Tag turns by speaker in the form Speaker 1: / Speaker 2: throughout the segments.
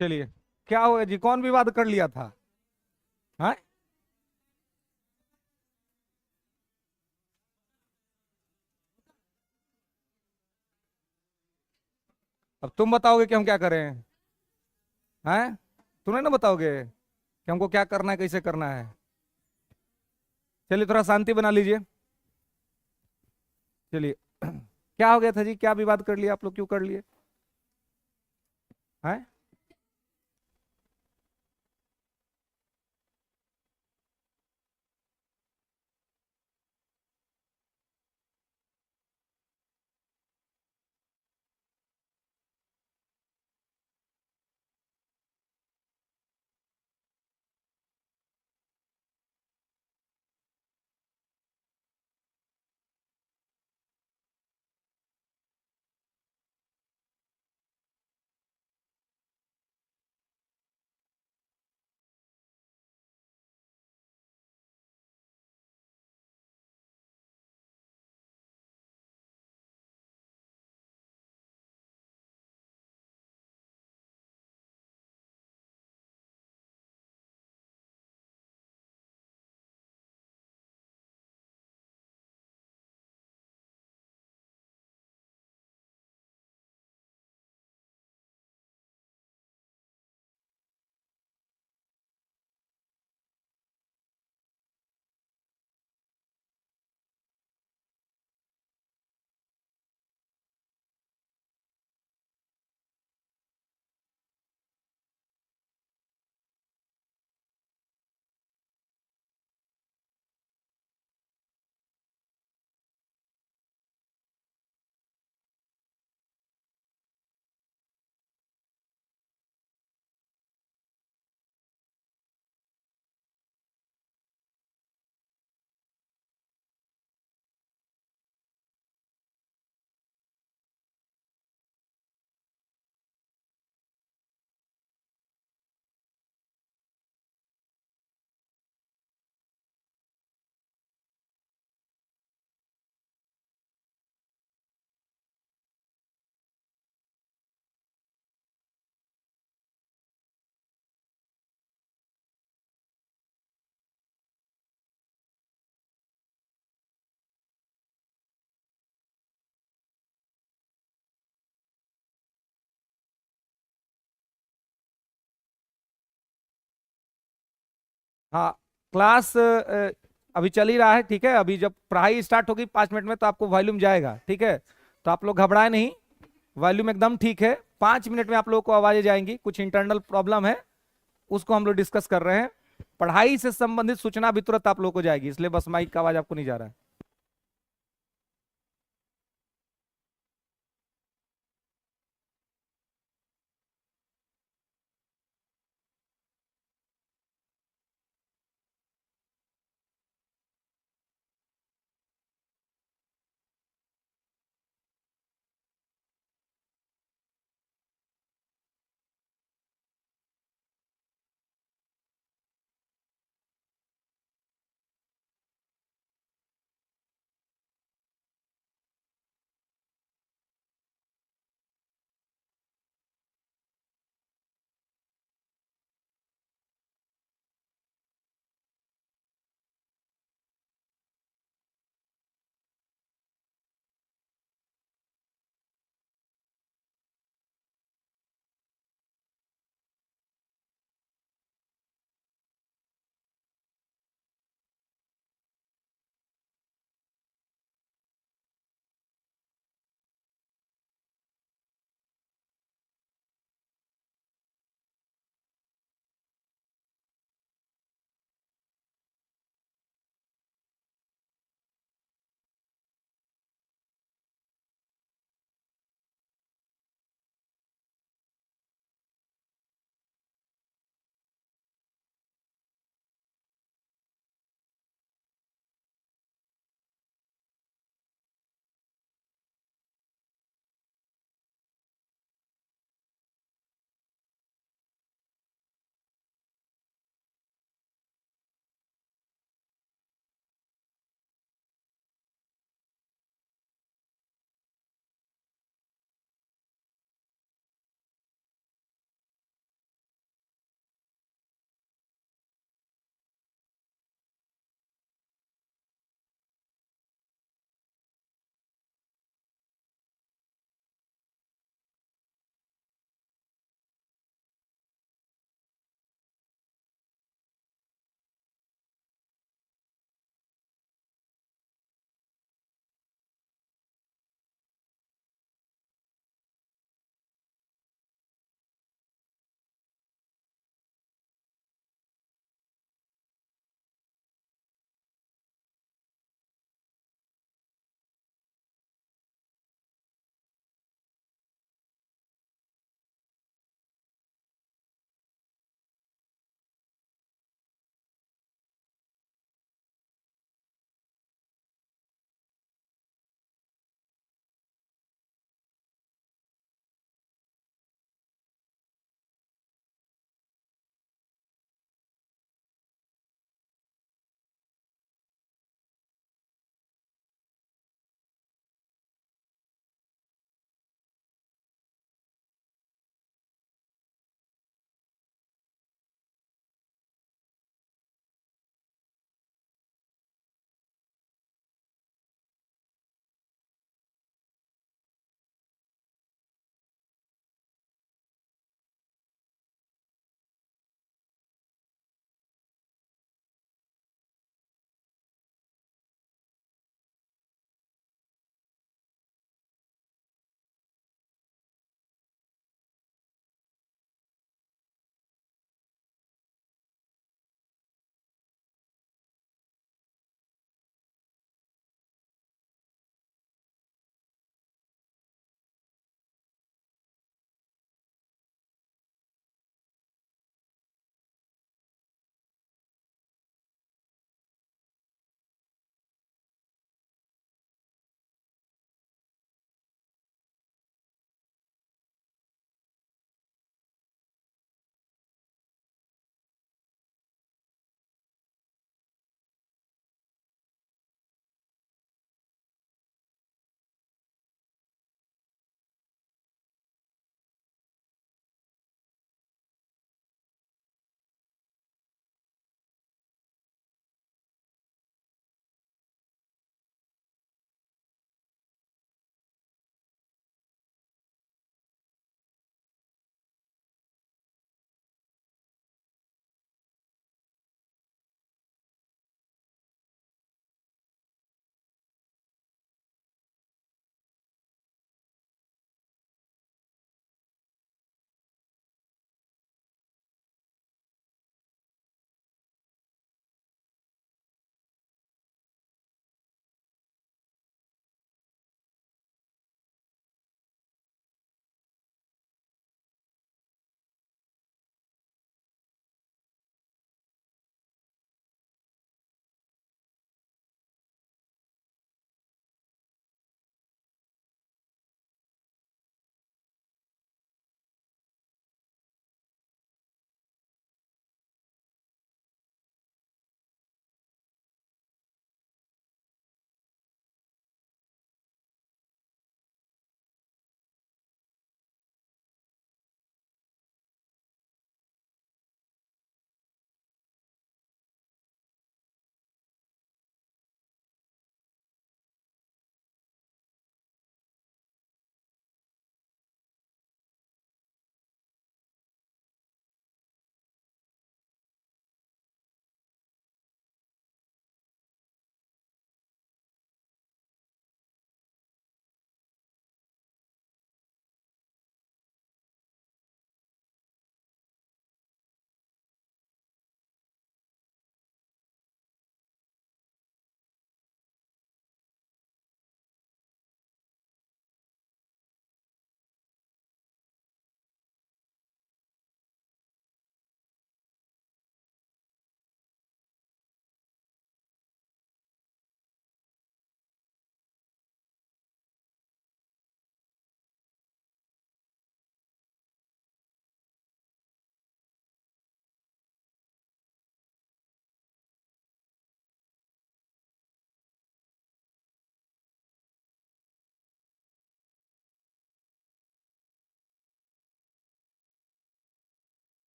Speaker 1: चलिए, क्या हो गया जी, कौन विवाद कर लिया था? हाँ, अब तुम बताओगे कि हम क्या करें? हैं? तुम्हें ना बताओगे कि हमको क्या करना है, कैसे करना है? चलिए, थोड़ा शांति बना लीजिए। चलिए। क्या हो गया था जी, क्या विवाद कर लिया आप लोग, क्यों कर लिए? हैं? हाँ। क्लास अभी चल ही रहा है, ठीक है। अभी जब पढ़ाई स्टार्ट होगी 5 मिनट में तो आपको वॉल्यूम जाएगा, ठीक है। तो आप लोग घबराए नहीं, वॉल्यूम एकदम ठीक है। 5 मिनट में आप लोगों को आवाजें जाएंगी, कुछ इंटरनल प्रॉब्लम है, उसको हम लोग डिस्कस कर रहे हैं। पढ़ाई से संबंधित सूचना भी तुरंत आप लोगों को जाएगी, इसलिए बस माइक का आवाज आपको नहीं जा रहा है।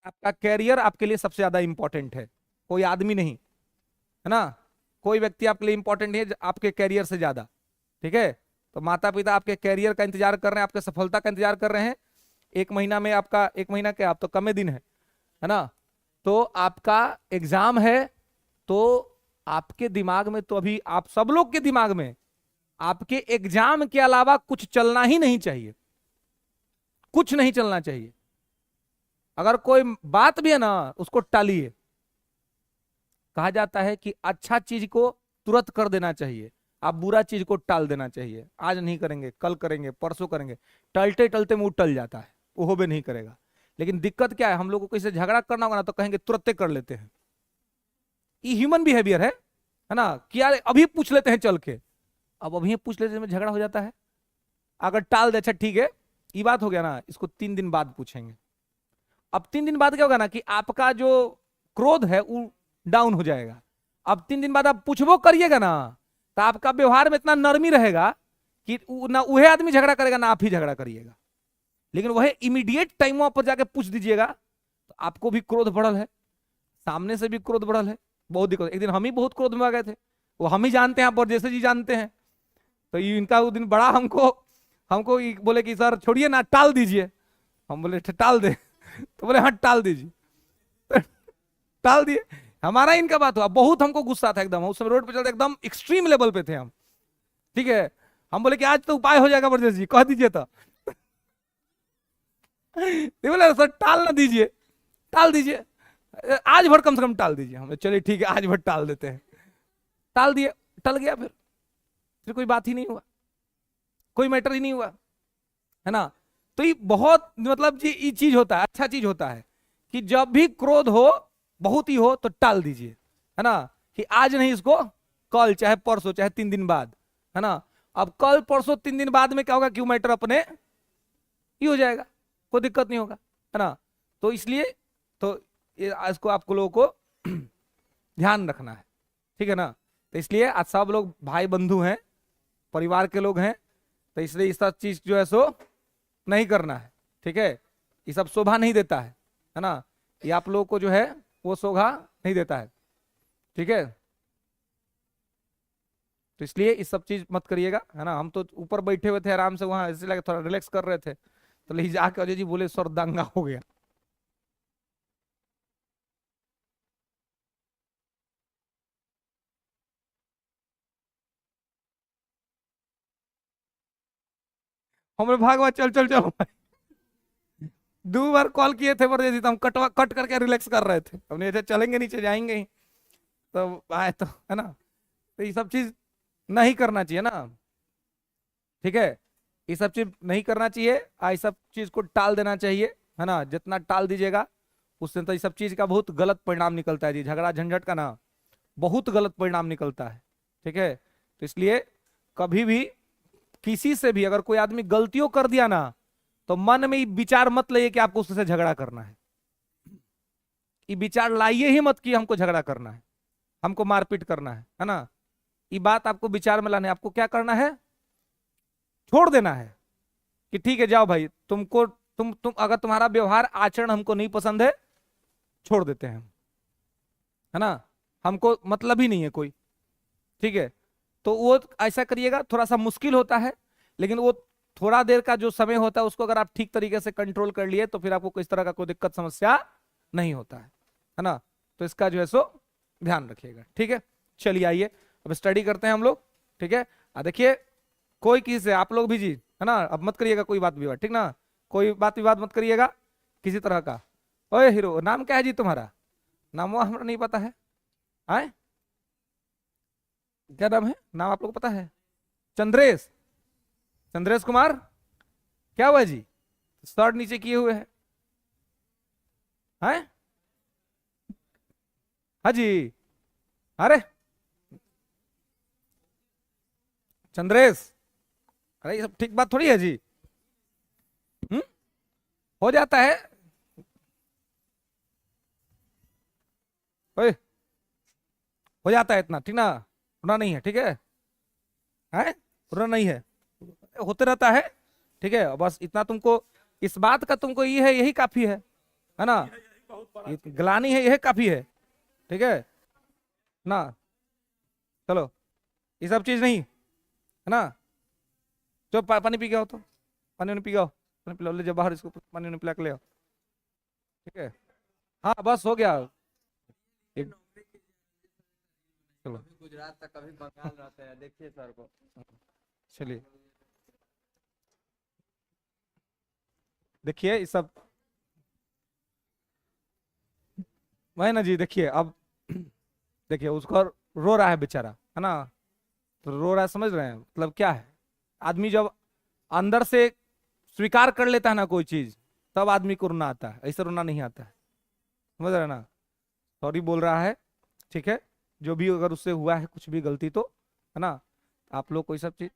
Speaker 1: आपका कैरियर आपके लिए सबसे ज्यादा इंपॉर्टेंट है, कोई आदमी नहीं, है ना। कोई व्यक्ति आपके लिए इंपॉर्टेंट नहीं है आपके कैरियर से ज्यादा, ठीक है। तो माता पिता आपके कैरियर का इंतजार कर रहे हैं, आपके सफलता का इंतजार कर रहे हैं। एक महीना में आपका, एक महीना क्या, आप तो कम ही दिन है ना। तो आपका एग्जाम है, तो आपके दिमाग में, तो अभी आप सब लोग के दिमाग में आपके एग्जाम के अलावा कुछ चलना ही नहीं चाहिए, कुछ नहीं चलना चाहिए। अगर कोई बात भी है ना, उसको टालिए। कहा जाता है कि अच्छा चीज को तुरंत कर देना चाहिए, आप बुरा चीज को टाल देना चाहिए। आज नहीं करेंगे, कल करेंगे, परसों करेंगे, टलते टलते मुंह टल जाता है, वो भी नहीं करेगा। लेकिन दिक्कत क्या है, हम लोग को किसी से झगड़ा करना होगा ना तो कहेंगे तुरंत कर लेते हैं। ये ह्यूमन बिहेवियर है ना। क्या अभी पूछ लेते हैं चल के, अब अभी पूछ लेते हैं, झगड़ा हो जाता है। अगर टाल दे, अच्छा ठीक है ये बात हो गया ना, इसको 3 दिन बाद पूछेंगे। अब 3 दिन बाद क्या होगा ना, कि आपका जो क्रोध है वो डाउन हो जाएगा। अब 3 दिन बाद आप पूछबो करिएगा ना, तो आपका व्यवहार में इतना नरमी रहेगा कि ना वह आदमी झगड़ा करेगा ना आप ही झगड़ा करिएगा। लेकिन वह इमीडिएट टाइम पर जाके पूछ दीजिएगा तो आपको भी क्रोध बढ़ल है, सामने से भी क्रोध बढ़ल है, बहुत दिक्कत। एक दिन हम ही बहुत क्रोध में आ गए थे, वो हम ही जानते हैं, आप जैसे जी जानते हैं। तो इनका वो दिन बड़ा हमको हमको बोले कि सर छोड़िए ना, टाल दीजिए। हम बोले टाल दे तो बोले हाँ टाल दीजिए। टाल दिए। हमारा इनका बात हुआ, बहुत हमको गुस्सा था एकदम, उस समय रोड पे चलते एकदम एक्सट्रीम लेवल पे थे हम, ठीक है। हम बोले कि आज तो उपाय हो जाएगा ब्रजेश जी, कह दीजिए तो। बोले सर टाल ना दीजिए, टाल दीजिए, आज भर कम से कम टाल दीजिए। हम चलिए ठीक है आज भर टाल देते हैं। टाल दिए, टल गया। फिर कोई बात ही नहीं हुआ, कोई मैटर ही नहीं हुआ, है ना। तो ये बहुत मतलब जी ये चीज होता है, अच्छा चीज होता है कि जब भी क्रोध हो, बहुत ही हो, तो टाल दीजिए, है ना। कि आज नहीं, इसको कल, चाहे परसों, चाहे 3 दिन बाद, है ना। अब कल परसों 3 दिन बाद में क्या होगा, क्यों मैटर अपने ही हो जाएगा, कोई दिक्कत नहीं होगा, है ना। तो इसलिए तो इसको आपको लोगों को ध्यान रखना है, ठीक है ना। तो इसलिए आज सब लोग भाई बंधु हैं, परिवार के लोग हैं, तो इसलिए इस सब चीज जो है सो नहीं करना है, ठीक है। ये सब शोभा नहीं देता है ना। ये आप लोगों को जो है वो शोभा नहीं देता है, ठीक है। तो इसलिए इस सब चीज मत करिएगा, है ना। हम तो ऊपर बैठे हुए थे आराम से, वहां ऐसे लगे थोड़ा रिलैक्स कर रहे थे, तो ले जाके अजय जी बोले सर दंगा हो गया। हमरे भागवा चल चल चल। 2 बार कॉल किए थे पर तो हम कट करके रिलैक्स कर रहे थे, हमने ऐसे चलेंगे नीचे जाएंगे ही, तो आए तो, है ना। तो ये सब चीज नहीं करना चाहिए ना, ठीक है। ये सब चीज नहीं करना चाहिए, ये सब चीज को टाल देना चाहिए, है ना। जितना टाल दीजिएगा उससे तो ये सब चीज का बहुत गलत परिणाम निकलता है जी, झगड़ा झंझट का ना बहुत गलत परिणाम निकलता है, ठीक है। तो इसलिए कभी भी किसी से भी अगर कोई आदमी गलतियों कर दिया ना, तो मन में ये विचार मत लाइए कि आपको उससे झगड़ा करना है। ये विचार लाइए ही मत कि हमको झगड़ा करना है, हमको मारपीट करना है ना। ये बात आपको विचार में लाना है। आपको क्या करना है, छोड़ देना है कि ठीक है जाओ भाई, तुमको तुम अगर तुम्हारा व्यवहार आचरण हमको नहीं पसंद है, छोड़ देते हैं हम, है ना। हमको मतलब ही नहीं है कोई, ठीक है। तो वो ऐसा करिएगा, थोड़ा सा मुश्किल होता है, लेकिन वो थोड़ा देर का जो समय होता है उसको अगर आप ठीक तरीके से कंट्रोल कर लिए तो फिर आपको किस तरह का कोई दिक्कत समस्या नहीं होता है ना। तो इसका जो है सो ध्यान रखिएगा, ठीक है। चलिए आइए अब स्टडी करते हैं हम लोग, ठीक है। देखिए कोई किसी से, आप लोग भी जी, है ना, अब मत करिएगा कोई बात विवाद, ठीक ना। कोई बात विवाद मत करिएगा किसी तरह का। ओए हीरो, नाम क्या है जी तुम्हारा? नाम वो हमारा नहीं पता है, आए क्या नाम है, नाम आप लोग को पता है? चंद्रेश, चंद्रेश कुमार। क्या हुआ जी, शर्ट नीचे किए हुए हैं? हाँ जी, अरे चंद्रेश, अरे ये सब ठीक बात थोड़ी है जी। हम्म, हो जाता है। ओए, हो जाता है इतना, ठीक ना, रोना नहीं है, ठीक है रोना नहीं है, होते रहता है, ठीक है। बस इतना तुमको, इस बात का तुमको ये है, यही काफी है ना। ग्लानि है, यह काफी है, ठीक है ना। चलो ये सब चीज नहीं है ना। जो पानी पी के आओ, तो पानी पी के आओ, पानी पिलाओ, ले जाओ बाहर इसको, पानी पिला के ले आओ, ठीक है। हाँ बस हो गया। एक चलो
Speaker 2: गुजरात तक कभी बंगाल रहते हैं, देखिए सर को।
Speaker 1: चलिए देखिए ये सब वही ना जी। देखिए अब देखिए उसको रो रहा है बेचारा, है ना। तो रो रहा है, समझ रहे हैं मतलब क्या है। आदमी जब अंदर से स्वीकार कर लेता है ना कोई चीज, तब आदमी को रोना आता है, ऐसे रोना नहीं आता है, समझ रहे हैं ना। सॉरी बोल रहा है, ठीक है, जो भी अगर उससे हुआ है कुछ भी गलती तो, है ना। आप लोग कोई सब चीज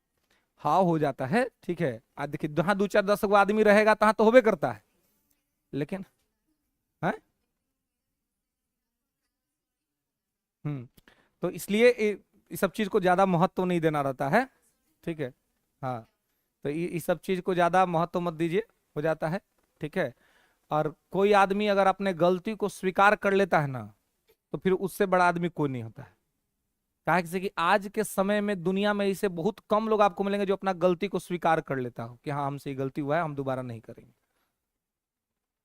Speaker 1: हाँ हो जाता है, ठीक है। आज देखिए जहाँ 2 4 10 आदमी रहेगा तहाँ तो होबे करता है, लेकिन है तो इसलिए इस सब चीज को ज्यादा महत्व नहीं देना रहता है, ठीक है। हाँ तो इस सब चीज को ज्यादा महत्व मत दीजिए, हो जाता है, ठीक है। और कोई आदमी अगर अपने गलती को स्वीकार कर लेता है ना, तो फिर उससे बड़ा आदमी कोई नहीं होता है। कहा कि आज के समय में दुनिया में इसे बहुत कम लोग आपको मिलेंगे जो अपना गलती को स्वीकार कर लेता हो कि हाँ हमसे ये गलती हुआ है, हम दोबारा नहीं करेंगे।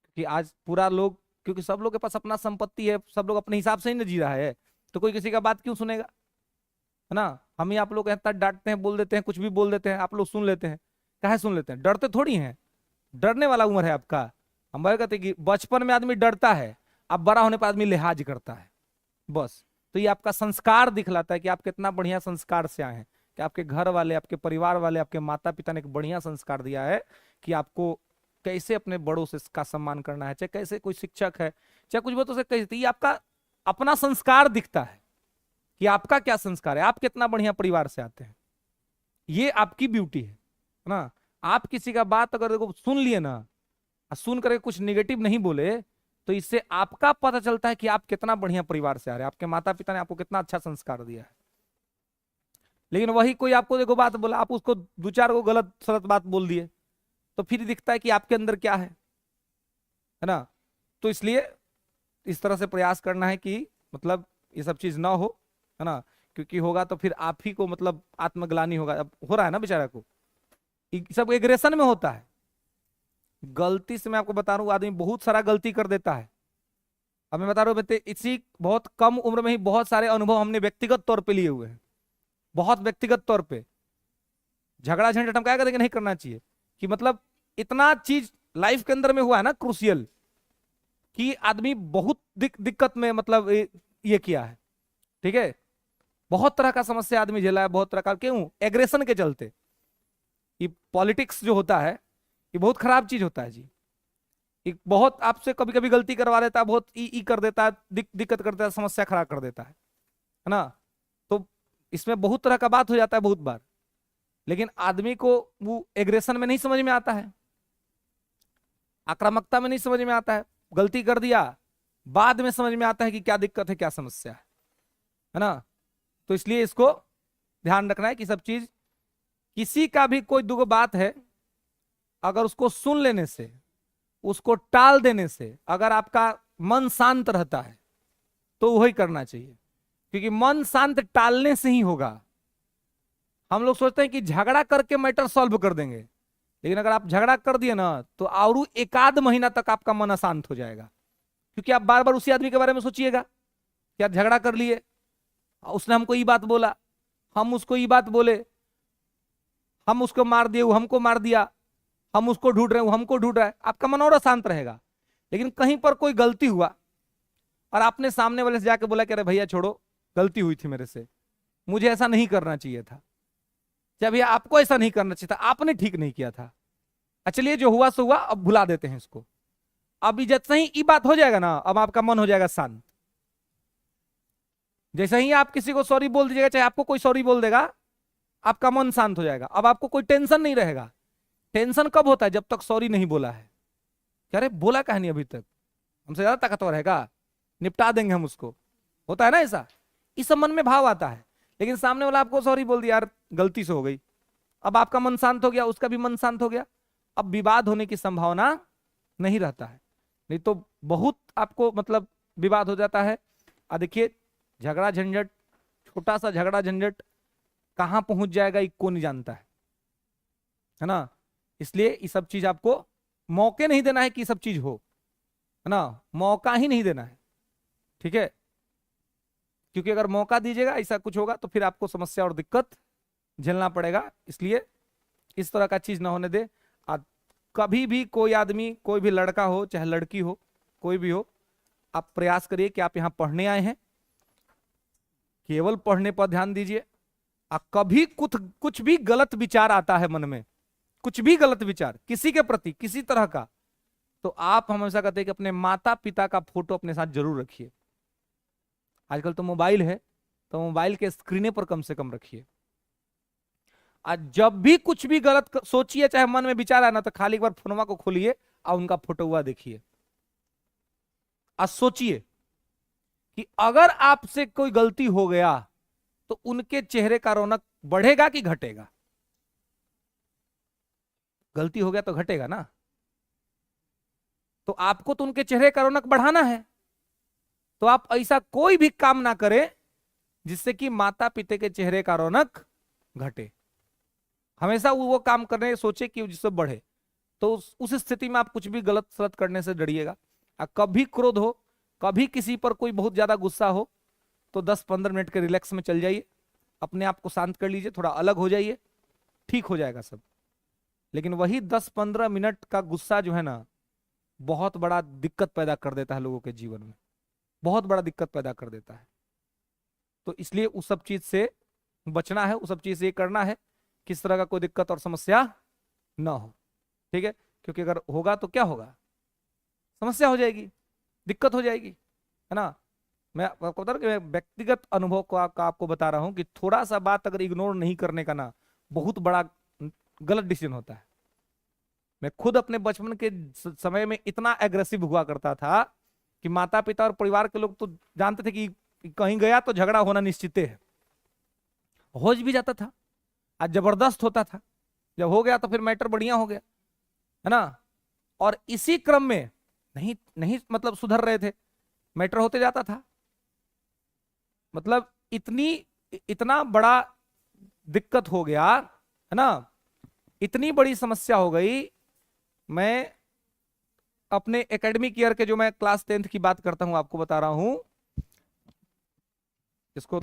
Speaker 1: क्योंकि आज पूरा लोग, क्योंकि सब लोग के पास अपना संपत्ति है, सब लोग अपने हिसाब से ही ना जी रहा है, तो कोई किसी का बात क्यों सुनेगा, है ना। हम ही आप लोग इतना डांटते हैं, बोल देते हैं, कुछ भी बोल देते हैं, आप लोग सुन लेते हैं। काहे सुन लेते हैं, डरते थोड़ी हैं। डरने वाला उम्र है आपका। हम भाई कहते कि बचपन में आदमी डरता है, अब बड़ा होने पर आदमी लिहाज करता है, बस। तो ये आपका संस्कार दिखलाता है कि आप कितना बढ़िया संस्कार से आए हैं, कि आपके घर वाले, आपके परिवार वाले, आपके माता पिता ने एक बढ़िया संस्कार दिया है कि आपको कैसे अपने बड़ों से का सम्मान करना है, चाहे कैसे कोई शिक्षक है, चाहे कुछ भी, तो से कैसे, ये आपका अपना संस्कार दिखता है कि आपका क्या संस्कार है, आप कितना बढ़िया परिवार से आते हैं। ये आपकी ब्यूटी है ना। आप किसी का बात अगर देखो सुन लिए ना, सुन करके कुछ निगेटिव नहीं बोले, तो इससे आपका पता चलता है कि आप कितना बढ़िया परिवार से आ रहे हैं, आपके माता पिता ने आपको कितना अच्छा संस्कार दिया है। लेकिन वही कोई आपको देखो बात बोला, आप उसको 2 4 को गलत सलत बात बोल दिए, तो फिर दिखता है कि आपके अंदर क्या है ना। तो इसलिए इस तरह से प्रयास करना है कि मतलब ये सब चीज ना हो, है ना। क्योंकि होगा तो फिर आप ही को मतलब आत्मग्लानि होगा। अब हो रहा है ना बेचारा को, सब एग्रेशन में होता है। गलती से मैं आपको बता रहा हूँ, आदमी बहुत सारा गलती कर देता है। अब मैं बता रहा हूँ, इसी बहुत कम उम्र में ही बहुत सारे अनुभव हमने व्यक्तिगत तौर पे लिए हुए हैं, बहुत व्यक्तिगत तौर पे। झगड़ा झंझट हम क्या कहते हैं कि नहीं करना चाहिए, कि मतलब इतना चीज लाइफ के अंदर में हुआ है ना क्रूसियल, कि आदमी बहुत दिक्कत में मतलब ये किया है, ठीक है। बहुत तरह का समस्या आदमी झेला है, बहुत तरह का, क्यों, एग्रेशन के चलते। ये पॉलिटिक्स जो होता है ये बहुत खराब चीज होता है जी। एक बहुत आपसे कभी कभी गलती करवा देता है, बहुत ई कर देता है, दिक्कत करता है, समस्या खड़ा कर देता है ना। तो इसमें बहुत तरह का बात हो जाता है बहुत बार, लेकिन आदमी को वो एग्रेशन में नहीं समझ में आता है, आक्रामकता में नहीं समझ में आता है। गलती कर दिया, बाद में समझ में आता है कि क्या दिक्कत है, क्या समस्या है ना। तो इसलिए इसको ध्यान रखना है कि सब चीज, किसी का भी कोई दुगो बात है, अगर उसको सुन लेने से, उसको टाल देने से अगर आपका मन शांत रहता है तो वही करना चाहिए, क्योंकि मन शांत टालने से ही होगा। हम लोग सोचते हैं कि झगड़ा करके मैटर सॉल्व कर देंगे, लेकिन अगर आप झगड़ा कर दिए ना तो और 1 आध महीना तक आपका मन अशांत हो जाएगा, क्योंकि आप बार बार उसी आदमी के बारे में सोचिएगा कि आप झगड़ा कर लिए, उसने हमको ये बात बोला, हम उसको ये बात बोले, हम उसको मार दिए, वो हमको मार दिया, हम उसको ढूंढ रहे हैं, वो हमको ढूंढ रहा है, आपका मन और अशांत रहेगा। लेकिन कहीं पर कोई गलती हुआ और आपने सामने वाले से जाके बोला कि अरे भैया छोड़ो, गलती हुई थी मेरे से, मुझे ऐसा नहीं करना चाहिए था, क्या भैया आपको ऐसा नहीं करना चाहिए था, आपने ठीक नहीं किया था, चलिए जो हुआ सो हुआ, अब भुला देते हैं इसको। अब जैसे ही ये बात हो जाएगा ना, अब आपका मन हो जाएगा शांत। जैसे ही आप किसी को सॉरी बोल दीजिएगा, चाहे आपको कोई सॉरी बोल देगा, आपका मन शांत हो जाएगा। अब आपको कोई टेंशन नहीं रहेगा। टेंशन कब होता है, जब तक सॉरी नहीं बोला है। क्या रे बोला कहा नहीं अभी तक, हमसे ज्यादा ताकतवर है क्या, निपटा देंगे हम उसको, होता है ना ऐसा। इस सब मन में भाव आता है। लेकिन सामने वाला आपको सॉरी बोल दिया, यार गलती से हो गई, अब आपका मन शांत हो गया, उसका भी मन शांत हो गया, अब विवाद होने की संभावना नहीं रहता है। नहीं तो बहुत आपको मतलब विवाद हो जाता है। देखिए, झगड़ा झंझट, छोटा सा झगड़ा झंझट कहाँ पहुंच जाएगा ये कौन नहीं जानता है ना। इसलिए ये सब चीज आपको मौके नहीं देना है कि ये सब चीज हो, है ना, मौका ही नहीं देना है, ठीक है। क्योंकि अगर मौका दीजिएगा ऐसा कुछ होगा तो फिर आपको समस्या और दिक्कत झेलना पड़ेगा। इसलिए इस तरह का चीज ना होने दे। आ, कभी भी कोई आदमी, कोई भी लड़का हो चाहे लड़की हो, कोई भी हो, आप प्रयास करिए कि आप यहाँ पढ़ने आए हैं, केवल पढ़ने पर ध्यान दीजिए। कभी कुछ कुछ भी गलत विचार आता है मन में, कुछ भी गलत विचार किसी के प्रति किसी तरह का, तो आप हमेशा कहते हैं कि अपने माता पिता का फोटो अपने साथ जरूर रखिए। आजकल तो मोबाइल है, तो मोबाइल के स्क्रीने पर कम से कम रखिए। आज जब भी कुछ भी गलत सोचिए, चाहे मन में विचार आए ना, तो खाली एक बार फोनवा को खोलिए और उनका फोटो हुआ देखिए। आज सोचिए कि अगर आपसे कोई गलती हो गया तो उनके चेहरे का रौनक बढ़ेगा कि घटेगा? गलती हो गया तो घटेगा ना। तो आपको तो उनके चेहरे का रौनक बढ़ाना है, तो आप ऐसा कोई भी काम ना करें जिससे कि माता पिता के चेहरे का रौनक घटे। हमेशा वो काम करने सोचे कि जिससे बढ़े। तो उस स्थिति में आप कुछ भी गलत सलत करने से डरिएगा। कभी क्रोध हो, कभी किसी पर कोई बहुत ज्यादा गुस्सा हो, तो 10-15 मिनट के रिलैक्स में चल जाइए, अपने आप को शांत कर लीजिए, थोड़ा अलग हो जाइए, ठीक हो जाएगा सब। लेकिन वही 10-15 मिनट का गुस्सा जो है ना, बहुत बड़ा दिक्कत पैदा कर देता है लोगों के जीवन में, बहुत बड़ा दिक्कत पैदा कर देता है। तो इसलिए उस सब चीज से बचना है, उस सब चीज से ये करना है, किस तरह का कोई दिक्कत और समस्या ना हो, ठीक है। क्योंकि अगर होगा तो क्या होगा, समस्या हो जाएगी, दिक्कत हो जाएगी, है ना। मैं आपको बता रहा हूं कि मैं व्यक्तिगत अनुभव को आपको बता रहा हूं कि थोड़ा सा बात अगर इग्नोर नहीं करने का ना, बहुत बड़ा गलत डिसीजन होता है। मैं खुद अपने बचपन के समय में इतना एग्रेसिव हुआ करता था कि माता पिता और परिवार के लोग तो जानते थे कि कहीं गया तो झगड़ा होना निश्चित है, हो भी जाता था, आज जबरदस्त होता था। जब हो गया तो फिर मैटर बढ़िया हो गया, है ना। और इसी क्रम में नहीं नहीं मतलब सुधर रहे थे, मैटर होते जाता था। मतलब इतनी इतना बड़ा दिक्कत हो गया, है ना, इतनी बड़ी समस्या हो गई। मैं अपने एकेडमिक ईयर के, जो मैं क्लास 10th की बात करता हूं, आपको बता रहा हूं, जिसको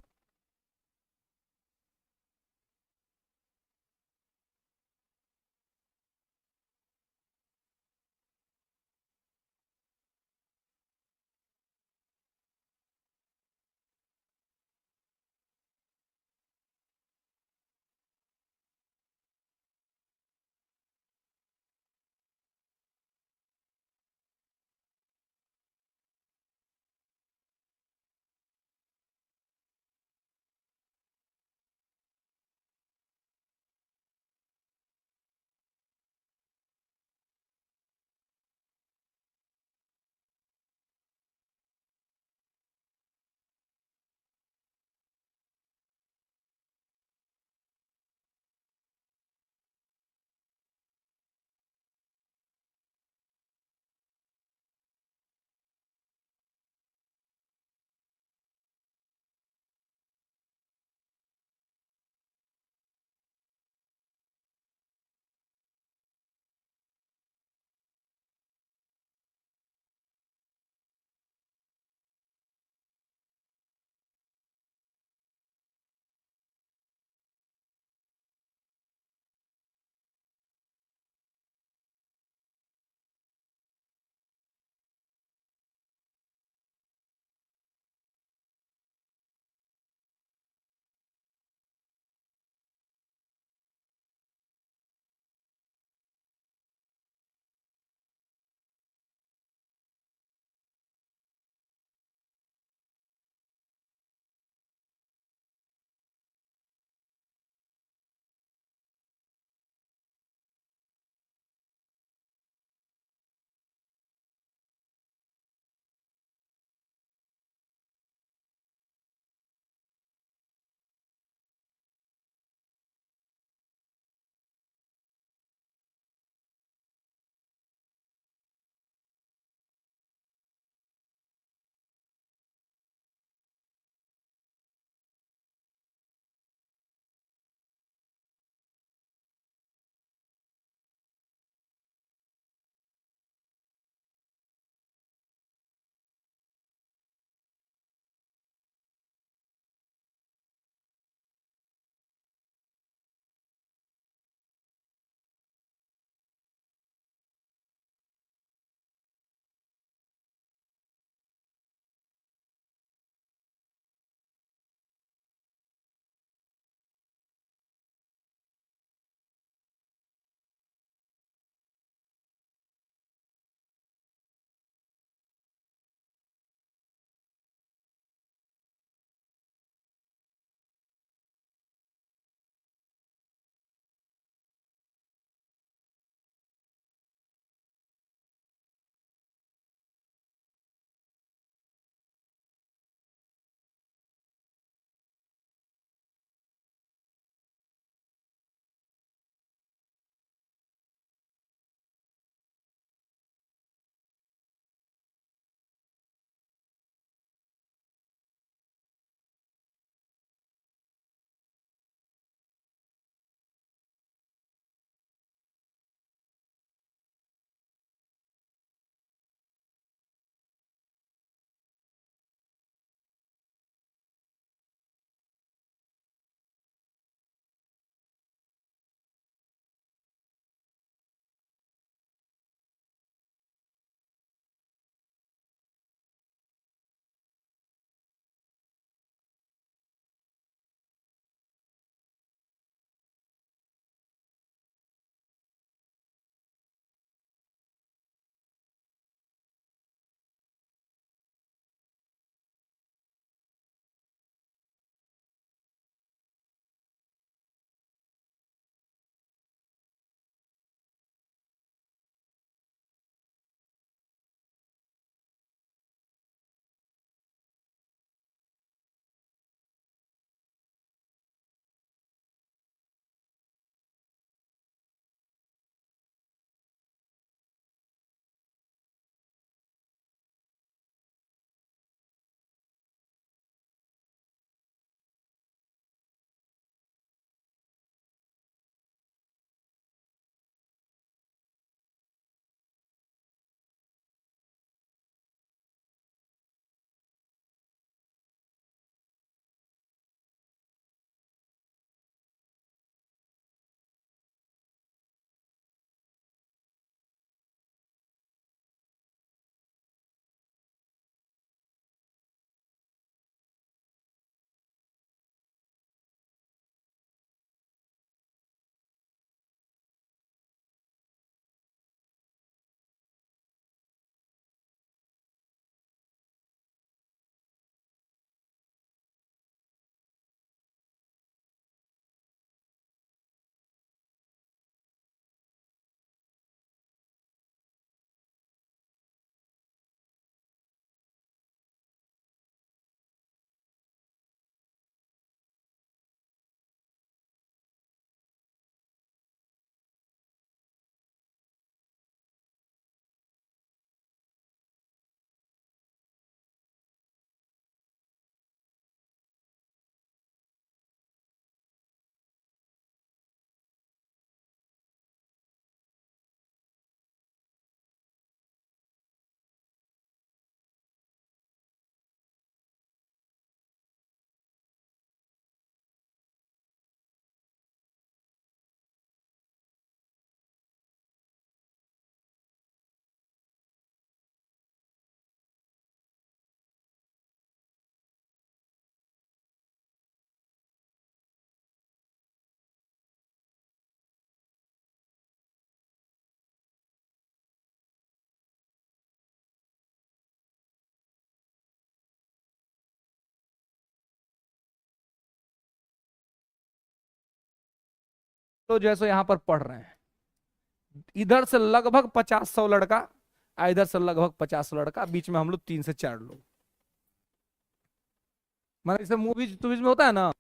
Speaker 1: तो जैसे यहाँ पर पढ़ रहे हैं, इधर से लगभग 50-100 लड़का, इधर से लगभग 50 लड़का, बीच में हम लोग 3 से 4 लोग। मतलब जैसे मूवीज टूवीज में होता है ना,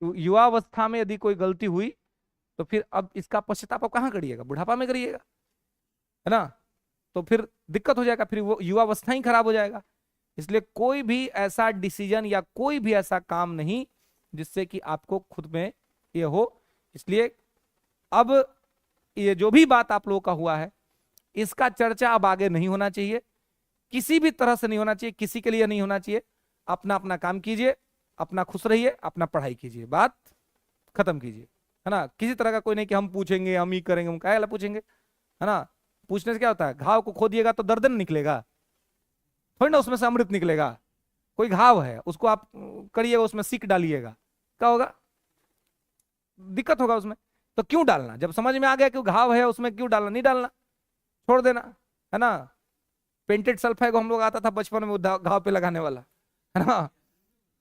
Speaker 1: तो युवावस्था में यदि कोई गलती हुई तो फिर अब इसका पश्चाताप आप कहाँ करिएगा, बुढ़ापा में करिएगा, है ना। तो फिर दिक्कत हो जाएगा, फिर वो युवावस्था ही खराब हो जाएगा। इसलिए कोई भी ऐसा डिसीजन या कोई भी ऐसा काम नहीं जिससे कि आपको खुद में ये हो। इसलिए अब ये जो भी बात आप लोगों का हुआ है इसका चर्चा अब आगे नहीं होना चाहिए, किसी भी तरह से नहीं होना चाहिए, किसी के लिए नहीं होना चाहिए। अपना अपना काम कीजिए, अपना खुश रहिए, अपना पढ़ाई कीजिए, बात खत्म कीजिए, है ना। किसी तरह का कोई नहीं कि हम पूछेंगे, हम ही करेंगे, हम काहे ला पूछेंगे, है ना। पूछने से क्या होता है, घाव को खोदिएगा तो दर्द नहीं निकलेगा, थोड़ी ना उसमें से अमृत निकलेगा। कोई घाव है उसको आप करिएगा, उसमें सीक डालिएगा, क्या होगा, दिक्कत होगा उसमें। तो क्यों डालना, जब समझ में आ गया कि घाव है उसमें क्यों डालना, नहीं डालना, छोड़ देना, है ना। पेंटेड सल्फाइड हम लोग आता था बचपन में, वो घाव पे लगाने वाला, है ना।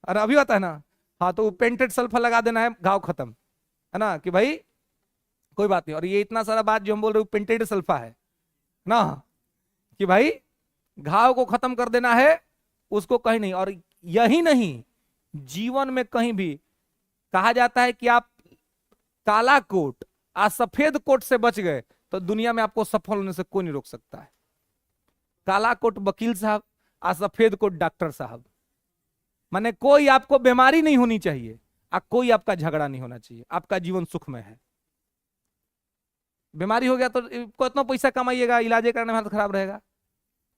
Speaker 1: अरे अभी आता है ना, हाँ, तो पेंटेड सल्फर लगा देना है, घाव खत्म, है ना, कि भाई कोई बात नहीं। और ये इतना सारा बात जो हम बोल रहे हैं पेंटेड सल्फा है ना, कि भाई घाव को खत्म कर देना है, उसको कहीं नहीं। और यही नहीं, जीवन में कहीं भी कहा जाता है कि आप काला कोट आज सफेद कोट से बच गए तो दुनिया में आपको सफल होने से कोई नहीं रोक सकता है। काला कोट वकील साहब, आज सफेद कोट डॉक्टर साहब, माने कोई आपको बीमारी नहीं होनी चाहिए, कोई आपका झगड़ा नहीं होना चाहिए, आपका जीवन सुख में है। बीमारी हो गया तो कितना पैसा कमाइएगा, इलाज करने में हालत खराब रहेगा।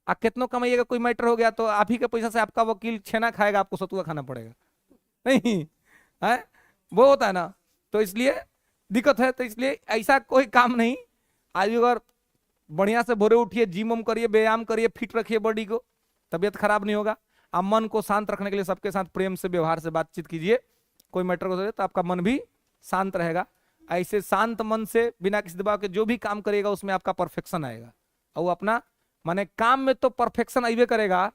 Speaker 1: आप कितना कमाइएगा, कोई मैटर हो गया तो आप ही के पैसा से आपका वकील छेना खाएगा, आपको सतुआ खाना पड़ेगा, नहीं है, वो होता है ना। तो इसलिए दिक्कत है। तो इसलिए ऐसा कोई काम नहीं, आज अगर बढ़िया से भोरे उठिए, जिम उम करिए, व्यायाम करिए, फिट रखिए बॉडी को, तबीयत खराब नहीं होगा। आप मन को शांत रखने के लिए सबके साथ प्रेम से व्यवहार से बातचीत कीजिए, कोई मैटर को तो आपका मन भी शांत रहेगा। ऐसे शांत मन से बिना किसी दबाव के जो भी काम करेगा उसमें आपका परफेक्शन आएगा। और वो अपना माने काम में तो परफेक्शन आइए करेगा,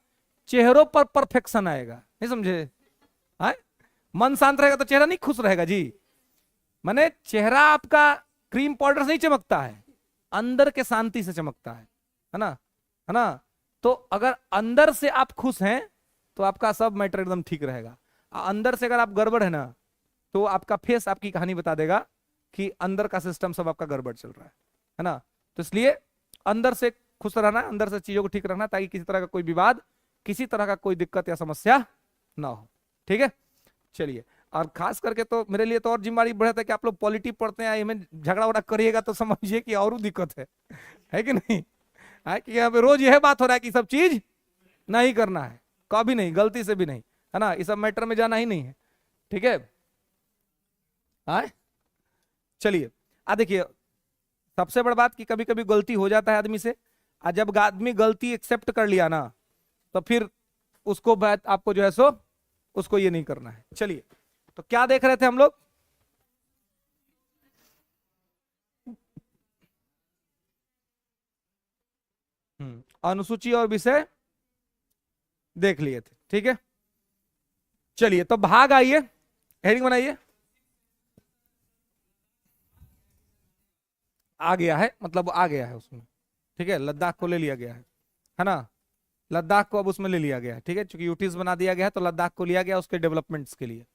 Speaker 1: चेहरों पर परफेक्शन आएगा, नहीं समझे, है। मन शांत रहेगा तो चेहरा नहीं खुश रहेगा जी। माने चेहरा आपका क्रीम पाउडर से नहीं चमकता है, अंदर के शांति से चमकता है ना, है ना। तो अगर अंदर से आप खुश हैं तो आपका सब मैटर एकदम ठीक रहेगा। अंदर से अगर आप गड़बड़ है ना तो आपका फेस आपकी कहानी बता देगा कि अंदर का सिस्टम सब आपका गड़बड़ चल रहा है ना। तो इसलिए अंदर से खुश रहना, अंदर से चीजों को ठीक रखना, ताकि किसी तरह का कोई विवाद, किसी तरह का कोई दिक्कत या समस्या ना हो, ठीक है। चलिए, और खास करके तो मेरे लिए तो और जिम्मेदारी बढ़ता है कि आप लोग पॉलिटी पढ़ते हैं, इसमें झगड़ा वगड़ा करिएगा तो समझिए कि और दिक्कत है कि नहीं, है कि यहाँ पे रोज यह बात हो रहा है कि सब चीज नहीं करना है, कभी नहीं, गलती से भी नहीं, है ना, इस सब मैटर में जाना ही नहीं है, ठीक है। चलिए, देखिए, सबसे बड़ी बात कि कभी कभी गलती हो जाता है आदमी से, और जब आदमी गलती एक्सेप्ट कर लिया ना तो फिर उसको बात आपको जो है सो उसको ये नहीं करना है। चलिए, तो क्या देख रहे थे हम लोग, अनुसूची और विषय देख लिए थे, ठीक है। चलिए, तो भाग आइए, हेडिंग बनाइए। आ गया है, मतलब आ गया है उसमें, ठीक है। लद्दाख को ले लिया गया है ना, लद्दाख को अब उसमें ले लिया गया है, ठीक है, क्योंकि यूटीज बना दिया गया है तो लद्दाख को लिया गया उसके डेवलपमेंट्स के लिए।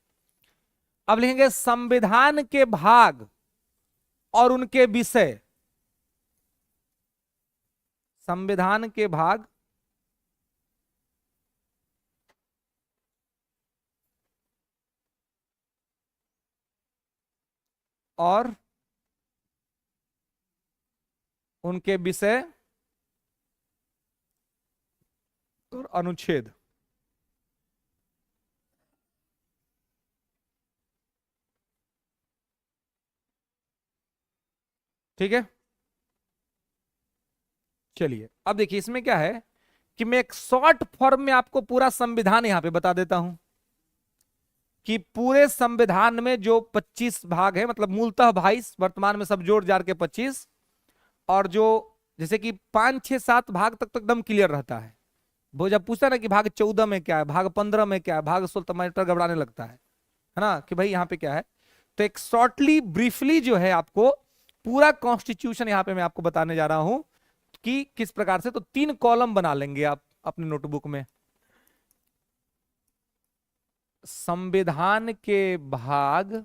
Speaker 1: अब लिखेंगे संविधान के भाग और उनके विषय, संविधान के भाग और उनके विषय और अनुच्छेद, ठीक है। चलिए, अब देखिए इसमें क्या है कि मैं एक शॉर्ट फॉर्म में आपको पूरा संविधान यहां पे बता देता हूं कि पूरे संविधान में जो 25 भाग है, मतलब मूलतः 22, वर्तमान में सब जोड़ जाड़ के 25, और जो जैसे कि 5, 6, 7 भाग तक तो एकदम क्लियर रहता है। वो जब पूछता है ना कि भाग 14 में क्या है, भाग 15 में क्या है, भाग 16, तो मैटर घबराने लगता है ना, कि भाई यहाँ पे क्या है। तो एक शॉर्टली ब्रीफली जो है आपको पूरा कॉन्स्टिट्यूशन यहाँ पे मैं आपको बताने जा रहा हूं कि किस प्रकार से। तो 3 कॉलम बना लेंगे आप अपने नोटबुक में, संविधान के भाग,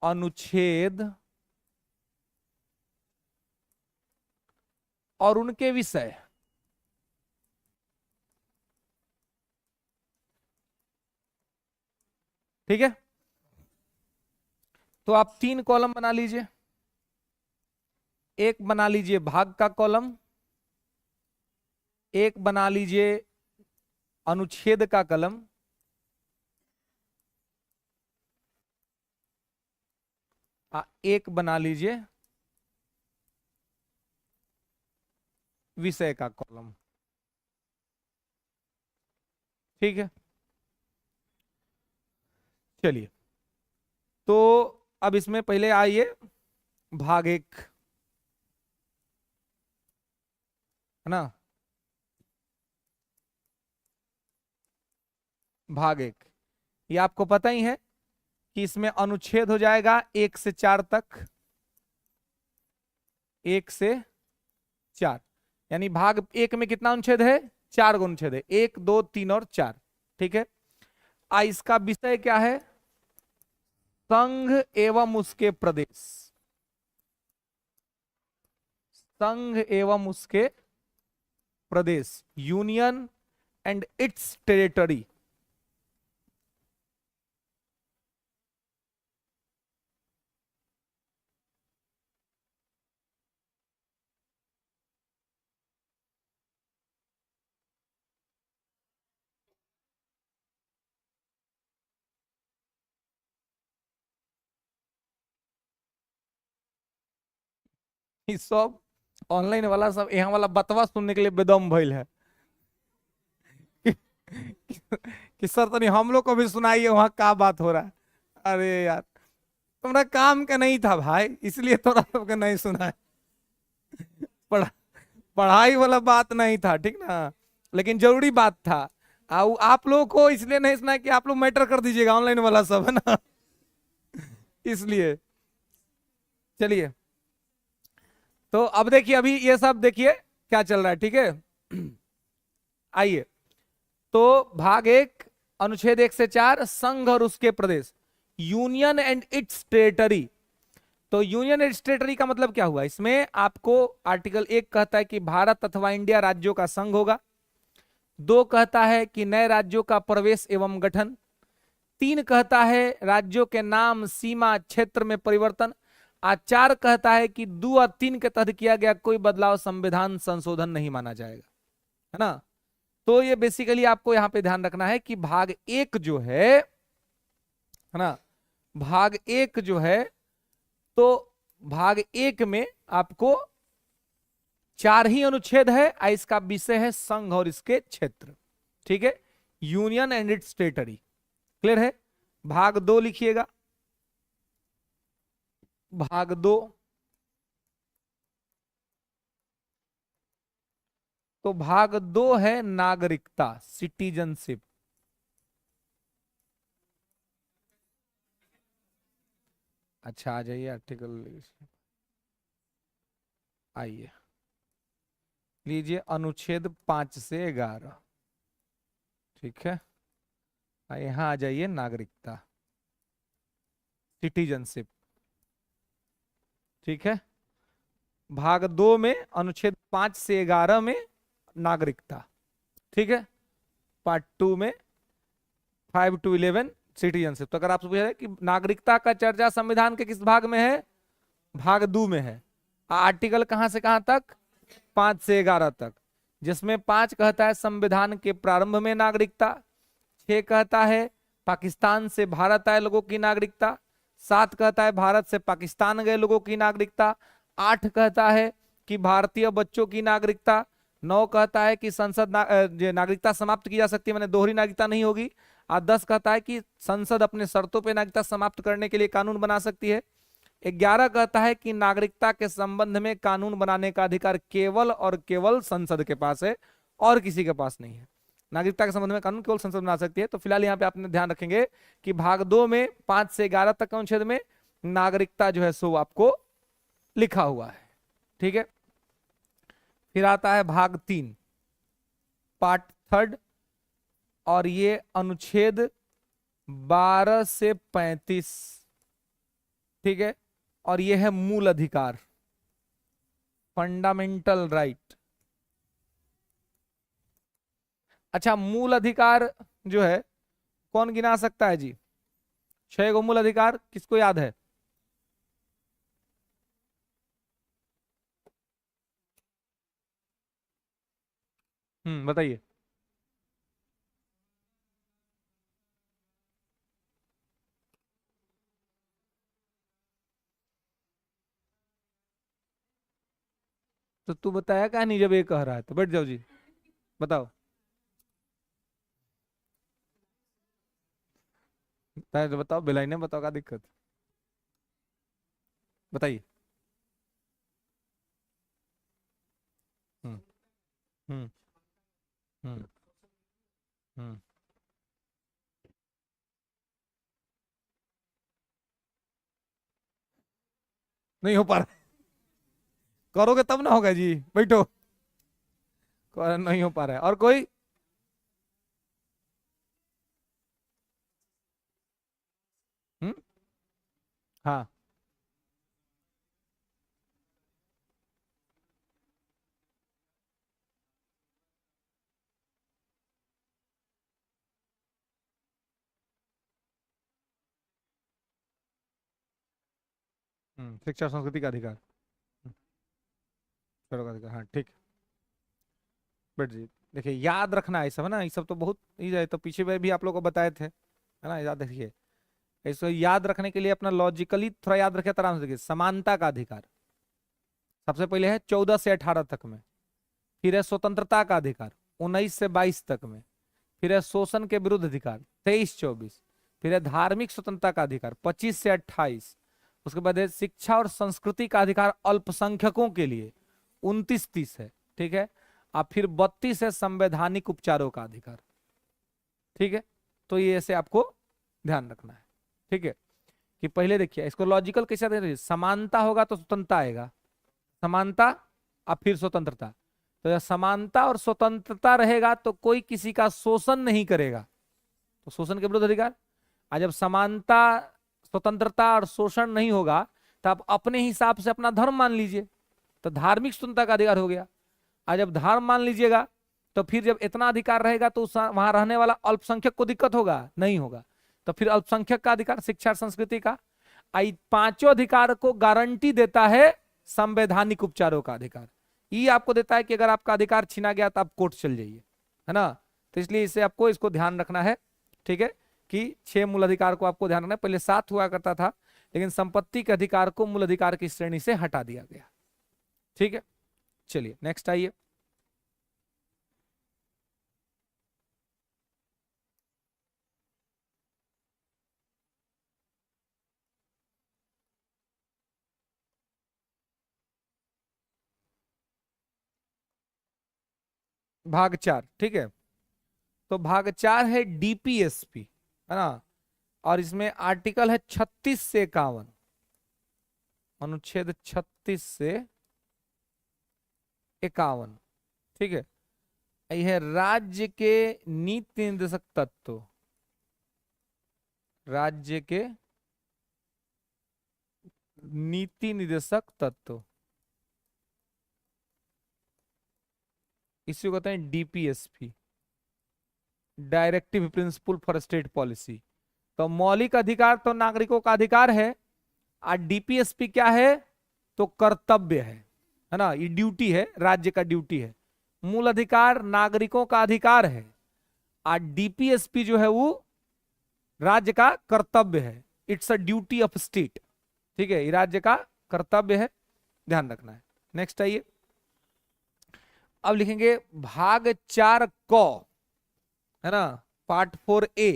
Speaker 1: अनुच्छेद और उनके विषय। ठीक है, तो आप 3 कॉलम बना लीजिए। एक बना लीजिए भाग का कॉलम, एक बना लीजिए अनुच्छेद का कॉलम, एक बना लीजिए विषय का कॉलम। ठीक है, चलिए तो अब इसमें पहले आइए भाग 1, है ना। भाग 1 ये आपको पता ही है कि इसमें अनुच्छेद हो जाएगा 1 से 4 तक, 1 से 4, यानी भाग 1 में कितना अनुच्छेद है? 4 गो अनुच्छेद है, 1 2 3 और 4। ठीक है, इसका विषय क्या है? संघ एवं उसके प्रदेश, संघ एवं उसके प्रदेश, यूनियन एंड इट्स टेरिटरी। ई सब ऑनलाइन वाला सब यहाँ वाला बतवा सुनने के लिए बेदम भइल है कि सर तनी हम लोग को भी सुनाइए वहां क्या बात हो रहा है। अरे यार तुम्हारा काम का नहीं था भाई, इसलिए थोड़ा सबके नहीं सुना है। पढ़ा पढ़ाई वाला बात नहीं था, ठीक ना, लेकिन जरूरी बात था। आप लोगों को इसलिए नहीं सुना कि आप लोग मैटर कर दीजिएगा ऑनलाइन वाला सब, है ना, इसलिए। चलिए तो अब देखिए, अभी ये सब देखिए क्या चल रहा है। ठीक है, आइए तो भाग 1 अनुच्छेद 1 से 4, संघ और उसके प्रदेश, यूनियन एंड इट्स टेरिटरी। तो यूनियन एंड टेरिटरी का मतलब क्या हुआ? इसमें आपको आर्टिकल 1 कहता है कि भारत अथवा इंडिया राज्यों का संघ होगा, 2 कहता है कि नए राज्यों का प्रवेश एवं गठन, 3 कहता है राज्यों के नाम, सीमा, क्षेत्र में परिवर्तन, 4 कहता है कि 2 और 3 के तहत किया गया कोई बदलाव संविधान संशोधन नहीं माना जाएगा, है ना। तो ये बेसिकली आपको यहां पे ध्यान रखना है कि भाग 1 जो है ना, भाग 1 जो है, तो भाग 1 में आपको 4 ही अनुच्छेद है, इसका विषय है संघ और इसके क्षेत्र। ठीक है, union and it's territory, clear है। भाग 2 लिखिएगा, भाग 2, तो भाग 2 है नागरिकता, सिटीजनशिप। अच्छा आ जाइए आर्टिकल, आइए लीजिए अनुच्छेद 5 से 11। ठीक है, यहां आ जाइए नागरिकता, सिटीजनशिप। ठीक है, भाग 2 में अनुच्छेद 5 से 11 में नागरिकता। ठीक है, पार्ट 2 में 5 to 11 सिटीजनशिप। तो अगर आपसे पूछा जाए कि नागरिकता का चर्चा संविधान के किस भाग में है, भाग 2 में है। आर्टिकल कहां से कहां तक? 5 से 11 तक, जिसमें 5 कहता है संविधान के प्रारंभ में नागरिकता, 6 कहता है पाकिस्तान से भारत आए लोगों की नागरिकता, 7 कहता है भारत से पाकिस्तान गए लोगों की नागरिकता, 8 कहता है कि भारतीय बच्चों की नागरिकता, 9 कहता है कि संसद नागरिकता समाप्त की जा सकती है, मैंने दोहरी नागरिकता नहीं होगी, और 10 कहता है कि संसद अपने शर्तों पर नागरिकता समाप्त करने के लिए कानून बना सकती है, 11 कहता है कि नागरिकता के संबंध में कानून बनाने का अधिकार केवल और केवल संसद के पास है और किसी के पास नहीं है। नागरिकता के संबंध में कानून केवल संसद बना सकती है। तो फिलहाल यहाँ पे आपने ध्यान रखेंगे कि भाग 2 में 5 से 11 तक अनुच्छेद में नागरिकता जो है सो आपको लिखा हुआ है। ठीक है, फिर आता है भाग 3, पार्ट थर्ड, और ये अनुच्छेद 12 से 35, ठीक है, और ये है मूल अधिकार, फंडामेंटल राइट। अच्छा, मूल अधिकार जो है कौन गिना सकता है जी? 6 गो मूल अधिकार किसको याद है? बताइए। तो तू बताया क्या नहीं जब ये कह रहा है? तो बैठ जाओ जी, बताओ। तो बताओ, बिलाई ने बताओ, क्या दिक्कत? बताइए। हम्म। हम्म। हम्म। हम्म। नहीं हो पा रहा। करोगे तब ना होगा जी, बैठो। नहीं हो पा रहा है, और कोई? हम्म। हाँ। शिक्षा और संस्कृति का अधिकार। करो का अधिकार, हाँ ठीक। बैठ जी। देखिए, याद रखना है सब, है ना, ये सब तो बहुत ही है, तो पीछे में भी आप लोग को बताए थे, है ना, याद रखिए। इसको याद रखने के लिए अपना लॉजिकली थोड़ा याद रखिए, तो आराम से देखिए। समानता का अधिकार सबसे पहले है 14 से 18 तक में। फिर है स्वतंत्रता का अधिकार 19 से 22 तक में। फिर है शोषण के विरुद्ध अधिकार 23-24। फिर है धार्मिक स्वतंत्रता का अधिकार 25 से 28। उसके बाद है शिक्षा और संस्कृति का अधिकार अल्पसंख्यकों के लिए 29-30 है, ठीक है। अब फिर 32 है संवैधानिक उपचारों का अधिकार, ठीक है। तो ये ऐसे आपको ध्यान रखना है, ठीक है। कि पहले देखिए इसको लॉजिकल कैसे दे रही है? समानता होगा तो स्वतंत्रता आएगा, समानता और फिर स्वतंत्रता। तो जब समानता और स्वतंत्रता रहेगा तो कोई किसी का शोषण नहीं करेगा, तो शोषण के विरुद्ध अधिकार। और जब समानता, स्वतंत्रता और शोषण नहीं होगा, तो आप अपने हिसाब से अपना धर्म मान लीजिए, तो धार्मिक स्वतंत्रता का अधिकार हो गया। और जब धर्म मान लीजिएगा, तो फिर जब इतना अधिकार रहेगा तो वहां रहने वाला अल्पसंख्यक को दिक्कत होगा? नहीं होगा। तो फिर अल्पसंख्यक का अधिकार शिक्षा संस्कृति का। आई पांचों अधिकार को गारंटी देता है संवैधानिक उपचारों का अधिकार। ये आपको देता है कि अगर आपका अधिकार छीना गया तो आप कोर्ट चल जाइए, है ना। तो इसलिए इसे आपको इसको ध्यान रखना है, ठीक है। कि 6 मूल अधिकार को आपको ध्यान रखना है। पहले 7 हुआ करता था, लेकिन संपत्ति के अधिकार को मूल अधिकार की श्रेणी से हटा दिया गया, ठीक है। चलिए नेक्स्ट आइए। भाग 4, ठीक है। तो भाग 4 है डीपीएसपी, है ना। और इसमें आर्टिकल है 36 से 51, अनुच्छेद 36 से 51, ठीक है। यह राज्य के नीति निर्देशक तत्व, राज्य के नीति निर्देशक तत्व, इसी को कहते हैं DPSP, directive principle for state policy. तो मौलिक अधिकार तो नागरिकों का अधिकार है, और डीपीएसपी क्या है? तो कर्तव्य है ना, ये ड्यूटी है, राज्य का ड्यूटी है। मूल अधिकार नागरिकों का अधिकार है, और डीपीएसपी जो है वो राज्य का कर्तव्य है। It's a duty of state, ठीक है, ये राज्य का कर्तव्य है, ध्यान रखना है। नेक्स्ट आइए। अब लिखेंगे भाग 4 क, है ना, पार्ट 4A।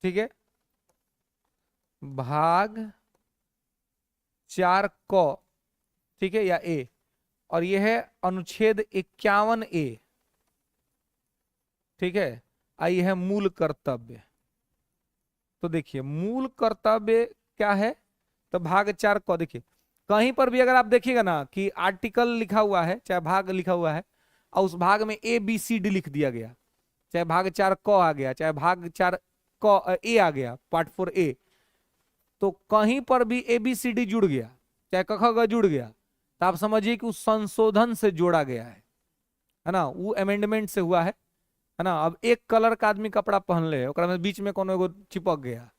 Speaker 1: ठीक है, भाग 4 क, ठीक है, या ए। और यह है अनुच्छेद 51A, ठीक है। यह है मूल कर्तव्य। तो देखिए मूल कर्तव्य क्या है? तो भाग 4 क देखिए, कहीं पर भी अगर आप देखिएगा ना कि आर्टिकल लिखा हुआ है, चाहे भाग लिखा हुआ है, और उस भाग में ए बी सी डी लिख दिया गया, चाहे भाग 4 क आ गया, चाहे भाग 4 क ए आ गया, पार्ट 4 ए, तो कहीं पर भी ए बी सी डी जुड़ गया, चाहे क ख ग जुड़ गया, तो आप समझिए कि उस संशोधन से जोड़ा गया है ना, वो अमेंडमेंट से हुआ है ना। अब एक कलर का आदमी कपड़ा पहन ले, ओकरा में बीच में कोनो एगो चिपक गया,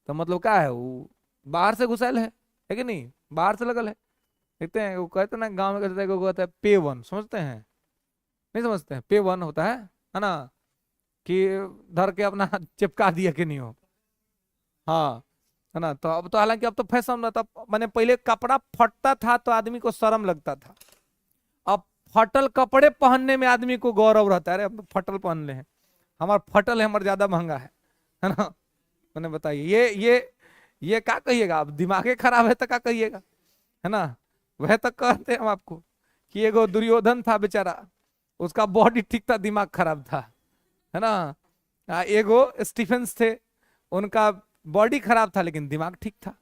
Speaker 1: तो मतलब क्या है, वो बाहर से घुसायल है कि नहीं, बाहर से लगल है। देखते हैं वो कहते हैं ना, गांव में कहते हैं, कहता है पे 1, समझते हैं, नहीं समझते हैं, पे 1 होता है ना, कि धर के अपना चिपका दिया कि नहीं हो, हाँ, है ना। तो अब तो हालांकि अब तो फैशन रहता, मैंने पहले कपड़ा फटता था तो आदमी को शर्म लगता था, अब फटल कपड़े पहनने में आदमी को गौरव रहता है, अरे अब तो फटल पहन ले हैं, हमार फटल है, हमारा ज्यादा महंगा है ना। मैंने बताइए, ये क्या कहिएगा, आप दिमागे खराब है तो क्या कहिएगा, है ना। वह तक कहते हैं हम आपको कि एगो दुर्योधन था बेचारा, उसका बॉडी ठीक था, दिमाग खराब था, है ना। एगो स्टीफेंस थे, उनका बॉडी खराब था लेकिन दिमाग ठीक था,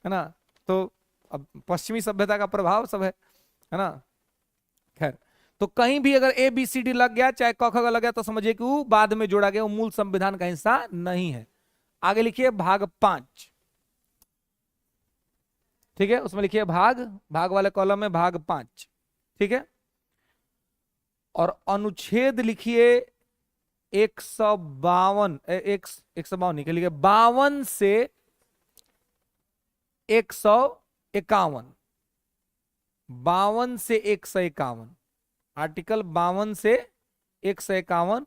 Speaker 1: है ना। तो अब पश्चिमी सभ्यता का प्रभाव सब है ना। खैर, तो कहीं भी अगर ए बी सी डी लग गया, चाहे क ख ग लग गया, तो समझिए कि वो बाद में जोड़ा गया, वो मूल संविधान का हिस्सा नहीं है। आगे लिखिए भाग 5, ठीक है, उसमें लिखिए भाग वाले कॉलम में भाग 5, ठीक है। और अनुच्छेद लिखिए 152, 152 निकलिए, 52 से 151, 52 से 151, आर्टिकल 52 से 151।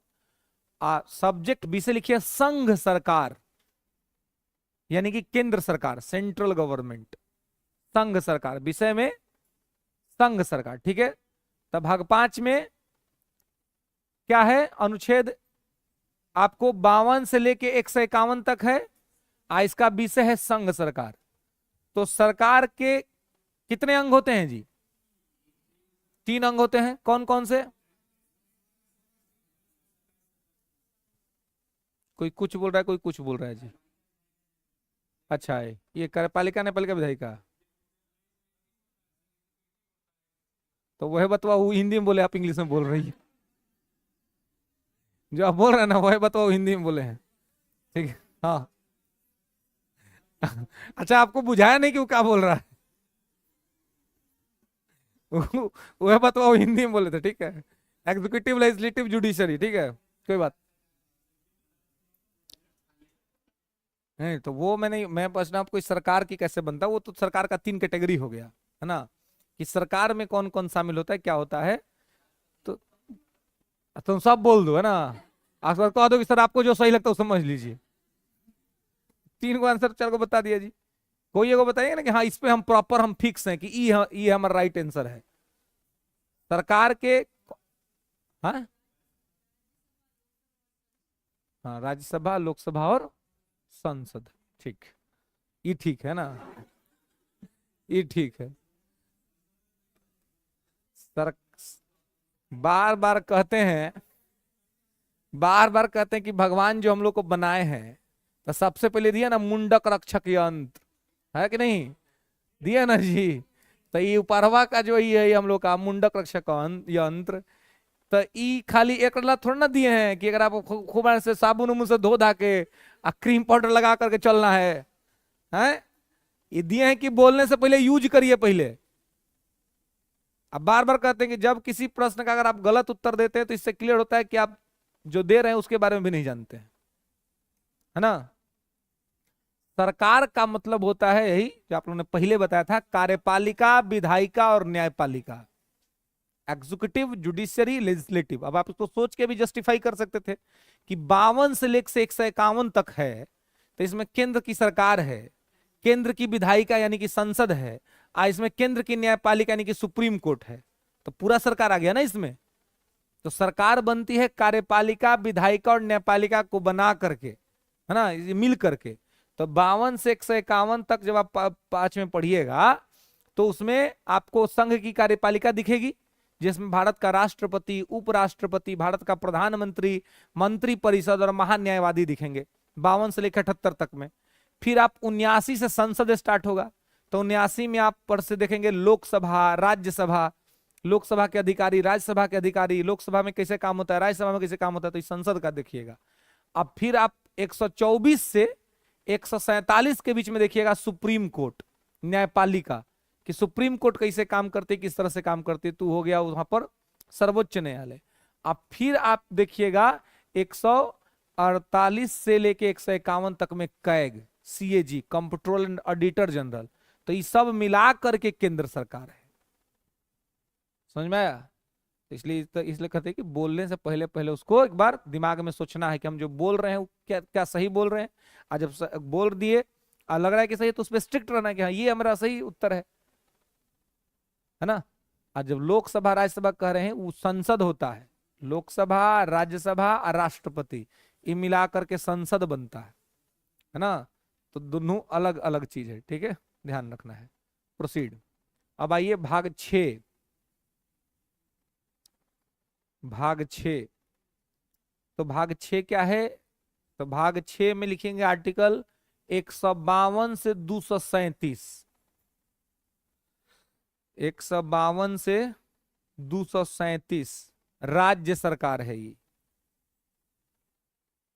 Speaker 1: सब्जेक्ट बी से लिखिए संघ सरकार, यानी कि केंद्र सरकार, सेंट्रल गवर्नमेंट, संघ सरकार, विषय में संघ सरकार, ठीक है। तब भाग 5 में क्या है, अनुच्छेद आपको 52 से लेके 151 तक है, इसका विषय है संघ सरकार। तो सरकार के कितने अंग होते हैं जी, 3 अंग होते हैं, कौन कौन से, कोई कुछ बोल रहा है, कोई कुछ बोल रहा है जी। अच्छा है, ये कार्यपालिका न्यायपालिका विधायिका, तो वह बतवा वो हिंदी में बोले, आप इंग्लिश में बोल रही है, जो आप बोल रहे हैं ना वह बतवा हिंदी में बोले हैं, ठीक है, हाँ। अच्छा, आपको बुझाया नहीं कि वो क्या बोल रहा है, वह बतवा हिंदी में बोले थे, ठीक है। एग्जीक्यूटिव, लेजिस्लेटिव, जुडिशरी, ठीक है, कोई बात नहीं। तो वो मैं पूछना आपको, इस सरकार की कैसे बनता है, वो तो सरकार का 3 कैटेगरी हो गया, है ना, कि सरकार में कौन कौन शामिल होता है, क्या होता है। तो तुम सब बोल दो, है ना, आप कह दो कि सर आपको जो सही लगता है वो समझ लीजिए। 3 को आंसर 4 को बता दिया जी, कोई एगो बताइए ना कि हाँ इस पे हम प्रॉपर हम फिक्स हैं कि ये हमारा राइट आंसर है, सरकार के। हाँ हाँ, राज्यसभा, लोकसभा और संसद, ठीक, ये ठीक है ना, ये ठीक है। सर बार बार कहते हैं, बार बार कहते हैं कि भगवान जो हम लोग को बनाए हैं, तो सबसे पहले दिया ना मुंडक रक्षक यंत्र, है कि नहीं, दिया ना जी। तो ये उपरवा का जो ये हम लोग का मुंडक रक्षक यंत्र, तो ई खाली एक थोड़ा ना दिए हैं कि अगर आप खूब से साबुन उमुन से धो धा के क्रीम पाउडर लगा करके चलना है। ये दिए हैं कि बोलने से पहले यूज करिए पहले। अब बार बार कहते हैं कि जब किसी प्रश्न का अगर आप गलत उत्तर देते हैं तो इससे क्लियर होता है कि आप जो दे रहे हैं उसके बारे में भी नहीं जानते हैं, है ना। सरकार का मतलब होता है यही जो आप लोगों ने पहले बताया था, कार्यपालिका, विधायिका और न्यायपालिका, एग्जीक्यूटिव, जुडिशियरी, लेजिस्लेटिव। अब आप इसको सोच के भी जस्टिफाई कर सकते थे कि 52 से लेकर 151 तक है, तो इसमें केंद्र की सरकार है, केंद्र की विधायिका यानी कि संसद है, इसमें केंद्र की न्यायपालिका यानी कि सुप्रीम कोर्ट है, तो पूरा सरकार आ गया ना इसमें। तो सरकार बनती है कार्यपालिका, विधायिका और न्यायपालिका को बना करके, है ना, मिल करके। तो 52 से 151 तक जब आप 5 में पढ़िएगा तो उसमें आपको संघ की कार्यपालिका दिखेगी, जिसमें भारत का राष्ट्रपति, उपराष्ट्रपति, भारत का प्रधानमंत्री, मंत्री परिषद और महान्यायवादी दिखेंगे 52 से लेकर 78 तक में। फिर आप 79 से संसद स्टार्ट होगा, तो 79 में आप पर से देखेंगे लोकसभा, राज्यसभा, लोकसभा के अधिकारी, राज्यसभा के अधिकारी, लोकसभा में कैसे काम होता है, राज्यसभा में कैसे काम होता है, तो इस संसद का देखिएगा। अब फिर आप 124 से 147 के बीच में देखिएगा सुप्रीम कोर्ट, न्यायपालिका, कि सुप्रीम कोर्ट कैसे काम करती है, किस तरह से काम करती है, तो हो गया वहां पर सर्वोच्च न्यायालय। अब फिर आप देखिएगा 148 से लेके 151 तक में CAG, CAG, control and auditor general, तो ये सब मिला करके केंद्र सरकार है। समझ में आया? इसलिए कहते हैं कि बोलने से पहले पहले उसको एक बार दिमाग में सोचना है कि हम जो बोल रहे हैं वो क्या क्या सही बोल रहे हैं। आज जब बोल दिए और लग रहा है कि सही, तो उस पर स्ट्रिक्ट रहना है कि हाँ ये हमारा सही उत्तर है ना। आज जब लोकसभा राज्यसभा कह रहे हैं, वो संसद होता है, लोकसभा, राज्यसभा और राष्ट्रपति, ये मिला करके संसद बनता है ना। तो दोनों अलग अलग चीज है, ठीक है, ध्यान रखना है। प्रोसीड। अब आइए भाग 6, भाग 6। तो भाग 6 क्या है? तो भाग 6 में लिखेंगे आर्टिकल 152 से 237, 152 से 237 राज्य सरकार है ये,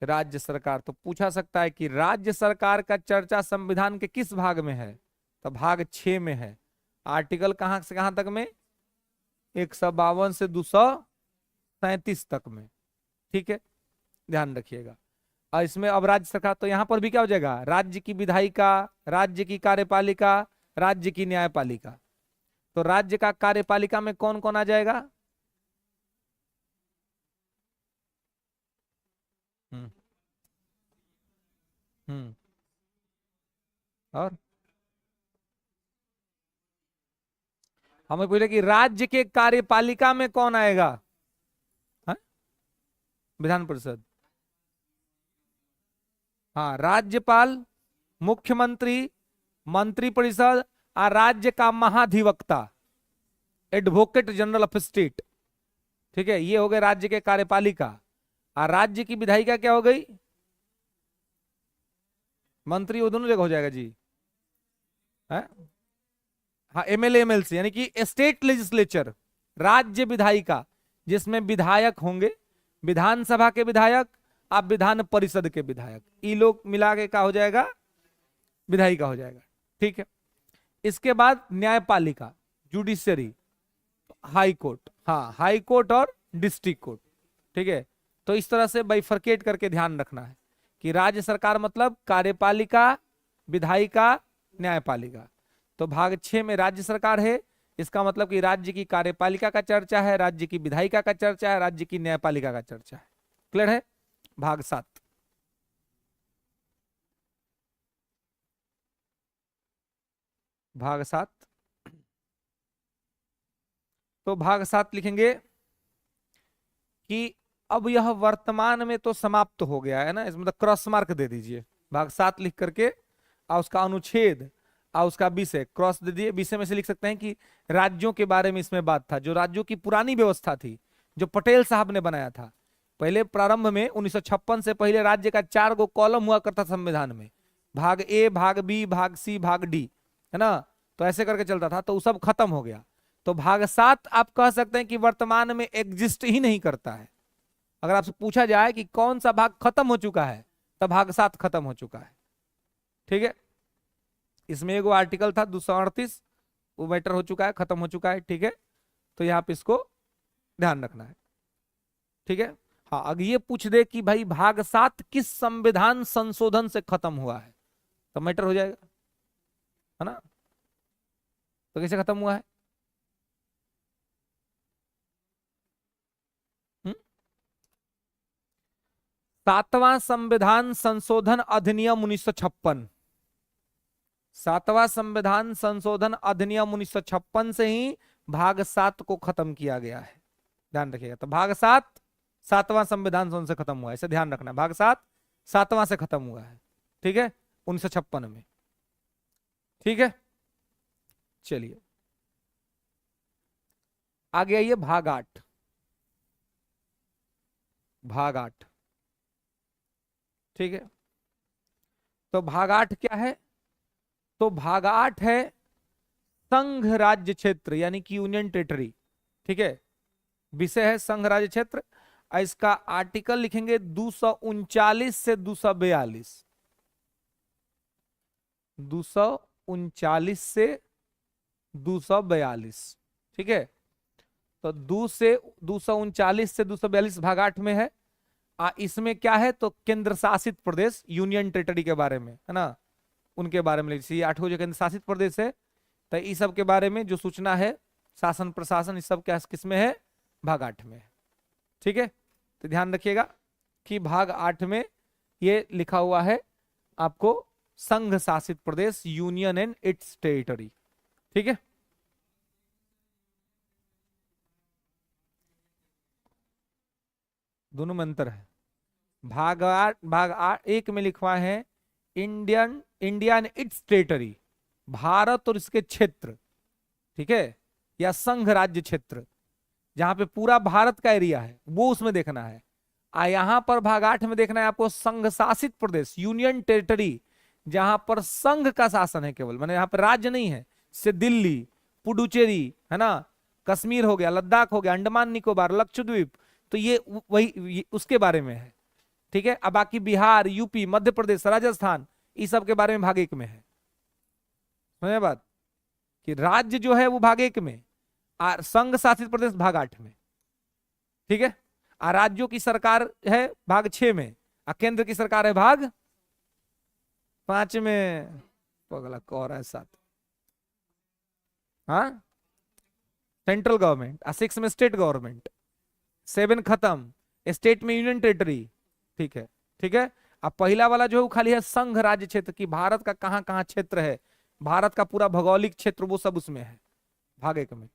Speaker 1: राज्य सरकार। तो पूछा सकता है कि राज्य सरकार का चर्चा संविधान के किस भाग में है? तो भाग 6 में है। आर्टिकल कहां से कहां तक में? 152 से 237 तक में, ठीक है, ध्यान रखिएगा। और इसमें अब राज्य सरकार, तो यहां पर भी क्या हो जाएगा? राज्य की विधायिका, राज्य की कार्यपालिका, राज्य की न्यायपालिका। तो राज्य का कार्यपालिका में कौन कौन आ जाएगा? हम्म हम्म और हमें पूछे कि राज्य के कार्यपालिका में कौन आएगा? हाँ? विधान परिषद। हाँ, राज्यपाल, मुख्यमंत्री, मंत्रिपरिषद और राज्य का महाधिवक्ता, एडवोकेट जनरल ऑफ स्टेट, ठीक है, ये हो गए राज्य के कार्यपालिका। और राज्य की विधायिका क्या हो गई? मंत्री, वो दोनों जगह हो जाएगा जी, है? हाँ, एमएलए एमएलसी, यानी कि स्टेट लेजिस्लेचर, राज्य विधायिका, जिसमें विधायक होंगे, विधानसभा के विधायक, आप विधान परिषद के विधायक, ये लोग मिला के क्या हो जाएगा? विधायिका हो जाएगा, ठीक है। इसके बाद न्यायपालिका, जुडिशरी, हाई कोर्ट, हाँ, हाई कोर्ट और डिस्ट्रिक्ट कोर्ट, ठीक है। तो इस तरह से बाइफरकेट करके ध्यान रखना है कि राज्य सरकार मतलब कार्यपालिका, विधायिका, न्यायपालिका। तो भाग 6 में राज्य सरकार है, इसका मतलब कि राज्य की कार्यपालिका का चर्चा है, राज्य की विधायिका का चर्चा है, राज्य की न्यायपालिका का चर्चा है। क्लियर है? भाग 7, भाग 7। तो भाग 7 लिखेंगे कि अब यह वर्तमान में तो समाप्त हो गया है ना, इसमें मतलब क्रॉस मार्क दे दीजिए भाग 7 लिख करके, और उसका अनुच्छेद और उसका विषय क्रॉस दे दिए। विषय में से लिख सकते हैं कि राज्यों के बारे में इसमें बात था, जो राज्यों की पुरानी व्यवस्था थी, जो पटेल साहब ने बनाया था। पहले प्रारंभ में 1956 से पहले राज्य का 4 गो कॉलम हुआ करता संविधान में, भाग ए, भाग बी, भाग सी, भाग डी, है ना। तो ऐसे करके चलता था, तो वो सब खत्म हो गया। तो भाग 7 आप कह सकते हैं कि वर्तमान में एग्जिस्ट ही नहीं करता है। अगर आपसे पूछा जाए कि कौन सा भाग खत्म हो चुका है, तो भाग 7 खत्म हो चुका है, ठीक है। इसमें एगो आर्टिकल था 238, वो मैटर हो चुका है, खत्म हो चुका है, ठीक है। तो यहाँ पे इसको ध्यान रखना है, ठीक है। हाँ, अगर ये पूछ दे कि भाई भाग 7 किस संविधान संशोधन से खत्म हुआ है, तो मैटर हो जाएगा, है ना। तो कैसे खत्म हुआ है? हम्म? 7वां संविधान संशोधन अधिनियम 1956, 7वां संविधान संशोधन अधिनियम 1956 से ही भाग 7 को खत्म किया गया है, ध्यान रखिएगा। तो भाग 7 7वां संविधान संशोधन से खत्म हुआ है, इसे ध्यान रखना है। भाग 7 7वां से खत्म हुआ है, ठीक है, 1956 में, ठीक है। चलिए आगे आइए, भाग 8, भाग 8, ठीक है। तो भाग 8 क्या है? तो भाग 8 है संघ राज्य क्षेत्र यानी कि यूनियन टेरिटरी, ठीक है, विषय है संघ राज्य क्षेत्र। इसका आर्टिकल लिखेंगे 239 से 242, 239 से 242, ठीक है। तो 239 से 242 भाग 8 में है। इसमें क्या है तो केंद्र शासित प्रदेश, यूनियन टेरिटरी के बारे में है ना, उनके बारे में, जैसे 8 जो केंद्र शासित प्रदेश है, तो इस सब के बारे में जो सूचना है, शासन प्रशासन, इस सब क्या किस में है, भाग 8 में है, ठीक है। तो ध्यान रखिएगा कि भाग 8 में ये लिखा हुआ है आपको संघ शासित प्रदेश, यूनियन एंड इट्स टेरिटरी, ठीक है। दोनों में अंतर है। भाग 8 1 में लिखवा है India and it's territory, Bharat और इसके क्षेत्र, ठीक है, या संघ राज्य क्षेत्र, जहां पे पूरा भारत का एरिया है वो उसमें देखना है। यहां पर भाग 8 में देखना है आपको संघ शासित प्रदेश, यूनियन टेरिटरी, जहां पर संघ का शासन है केवल, माने यहां पर राज्य नहीं है, जैसे दिल्ली, पुडुचेरी है ना, कश्मीर हो गया, लद्दाख हो गया, अंडमान निकोबार, लक्षद्वीप, तो ये वही उसके बारे में है, ठीक है। अब बाकी बिहार, यूपी, मध्य प्रदेश, राजस्थान, इस सब के बारे में भाग 1 में है। समझे बात कि राज्य जो है वो भाग 1 में, और संघ शासित प्रदेश भाग 8 में, ठीक है। राज्यों की सरकार है भाग 6 में, और केंद्र की सरकार है भाग 5 में। पगला कौर है साथ, हाँ, सेंट्रल गवर्नमेंट, 6 में स्टेट गवर्नमेंट, 7 खत्म, स्टेट में यूनियन टेरिटरी, ठीक है, ठीक है। अब पहला वाला जो है वो खाली है संघ राज्य क्षेत्र की, भारत का कहां कहां क्षेत्र है, भारत का पूरा भौगोलिक क्षेत्र वो सब उसमें है भाग 1 में।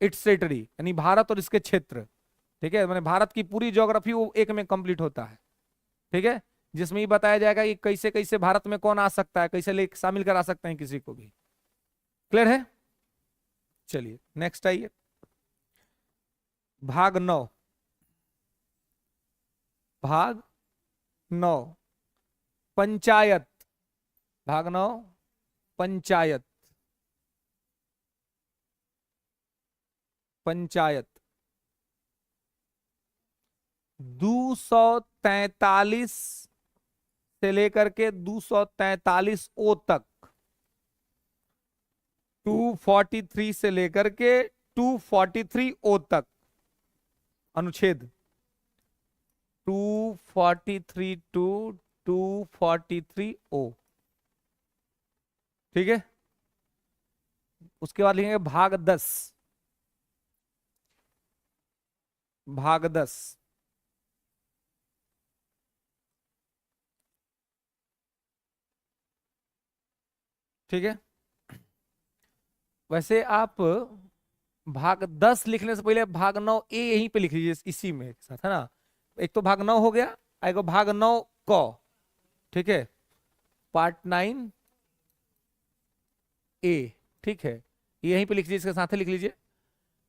Speaker 1: इट्स टेरिटरी यानी भारत और इसके क्षेत्र, ठीक है, मैंने भारत की पूरी ज्योग्राफी वो 1 में कंप्लीट होता है, ठीक है, जिसमें ये बताया जाएगा कि कैसे कैसे भारत में कौन आ सकता है, कैसे ले शामिल करा सकते हैं किसी को भी। क्लियर है? चलिए नेक्स्ट आइए, भाग 9, भाग 9 पंचायत, भाग 9 पंचायत, पंचायत 243 से लेकर के 243 ओ तक, 243 से लेकर के 243 ओ तक अनुच्छेद, 243 टू 243 ओ, ठीक है। उसके बाद लिखेंगे भाग 10, भाग 10 ठीक है। वैसे आप भाग 10 लिखने से पहले भाग 9 ए यहीं पे लिख लीजिए इसी में एक साथ, है ना। एक तो भाग 9 हो गया, एक भाग 9 क, ठीक है, पार्ट 9 ए, ठीक है, ये यहीं पे लिख लीजिए, इसके साथ ही लिख लीजिए।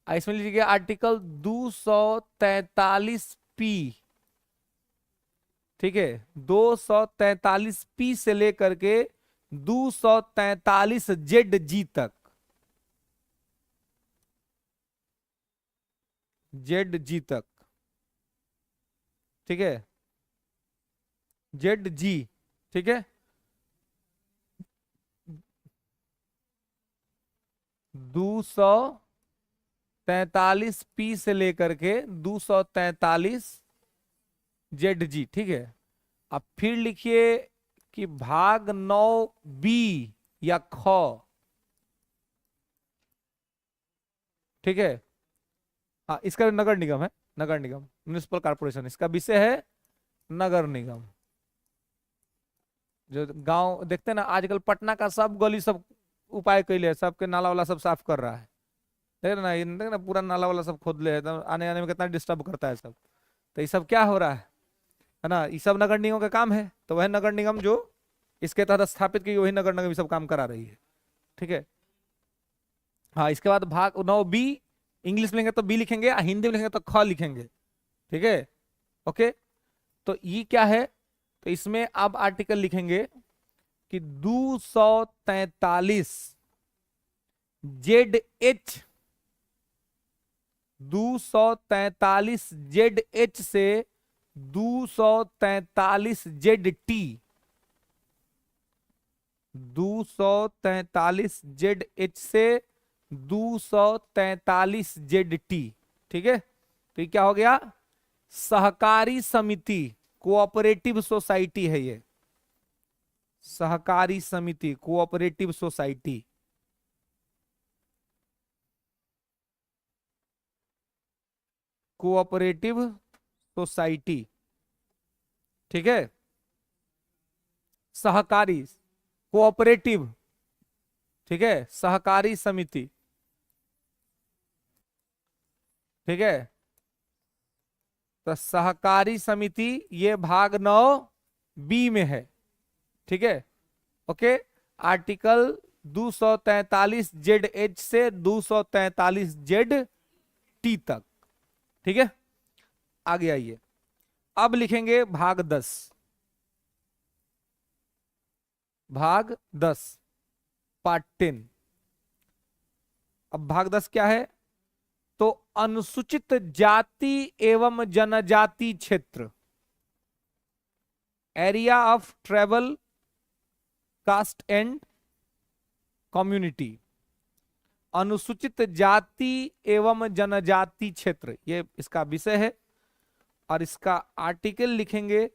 Speaker 1: इसमें लीजिए आर्टिकल 243 पी, ठीक है, 243 पी से लेकर के 243 जेड जी तक, जेड जी तक, ठीक है, जेड जी, ठीक है, 243 पी से लेकर के 243 जेड जी, ठीक है। अब फिर लिखिए कि भाग 9 बी या ख, ठीक है। हाँ, इसका नगर निगम है, नगर निगम, म्युनिसिपल कॉर्पोरेशन, इसका विषय है नगर निगम। जो गांव देखते हैं ना आजकल, पटना का सब गली सब उपाय कैले, सबके नाला वाला सब साफ कर रहा है, देख ना पूरा नाला वाला सब खोद ले, तो आने आने में कितना डिस्टर्ब करता है सब। तो ये सब क्या हो रहा है ना, ये सब नगर निगम का काम है। तो वह नगर निगम जो इसके तहत स्थापित की, वही नगर निगम ये सब काम करा रही है, ठीक है। हाँ, इसके बाद भाग 9 बी, इंग्लिश में लिखेंगे तो बी लिखेंगे, हिंदी में लिखेंगे तो ख लिखेंगे, ठीक है, ओके। तो ये क्या है, तो इसमें अब आर्टिकल लिखेंगे कि 243 ZH 243 ZH से 243 ZT 243 ZH से 243 ZT। ठीक है, तो ये क्या हो गया? सहकारी समिति, कोऑपरेटिव सोसाइटी है ये, सहकारी समिति, कोऑपरेटिव सोसाइटी। कोऑपरेटिव सोसाइटी, ठीक है, सहकारी, कोऑपरेटिव, ठीक है, सहकारी समिति, ठीक है। तो सहकारी समिति ये भाग 9 बी में है, ठीक है। ओके, आर्टिकल 243 ZH से 243 ZT तक, ठीक है। आगे आइए, अब लिखेंगे भाग 10। भाग 10 पार्ट 10। अब भाग 10 क्या है? तो अनुसूचित जाति एवं जनजाति क्षेत्र, area of travel caste and community. अनुसूचित जाति एवं जनजाति क्षेत्र ये इसका विषय है, और इसका आर्टिकल लिखेंगे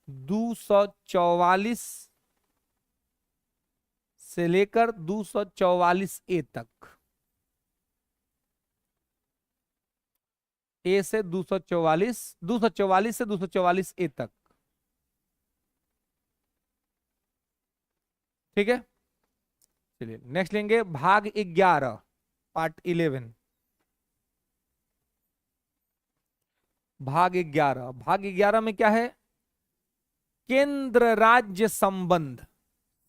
Speaker 1: 244 से लेकर 244 ए तक, ए से 244, 244 से 244 ए तक, ठीक है। चलिए नेक्स्ट लेंगे भाग 11 पार्ट 11। भाग 11, भाग 11 में क्या है? केंद्र राज्य संबंध,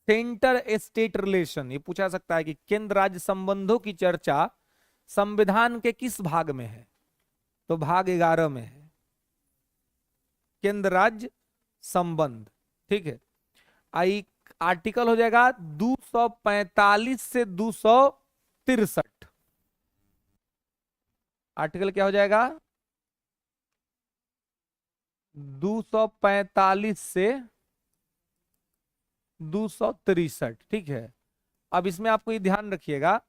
Speaker 1: सेंटर स्टेट रिलेशन। ये पूछा सकता है कि केंद्र राज्य संबंधों की चर्चा संविधान के किस भाग में है? तो भाग 11 में है, केंद्र राज्य संबंध, ठीक है। आई आर्टिकल हो जाएगा 245 से 263। आर्टिकल क्या हो जाएगा? 245 से 263, ठीक है। अब इसमें आपको ये ध्यान रखिएगा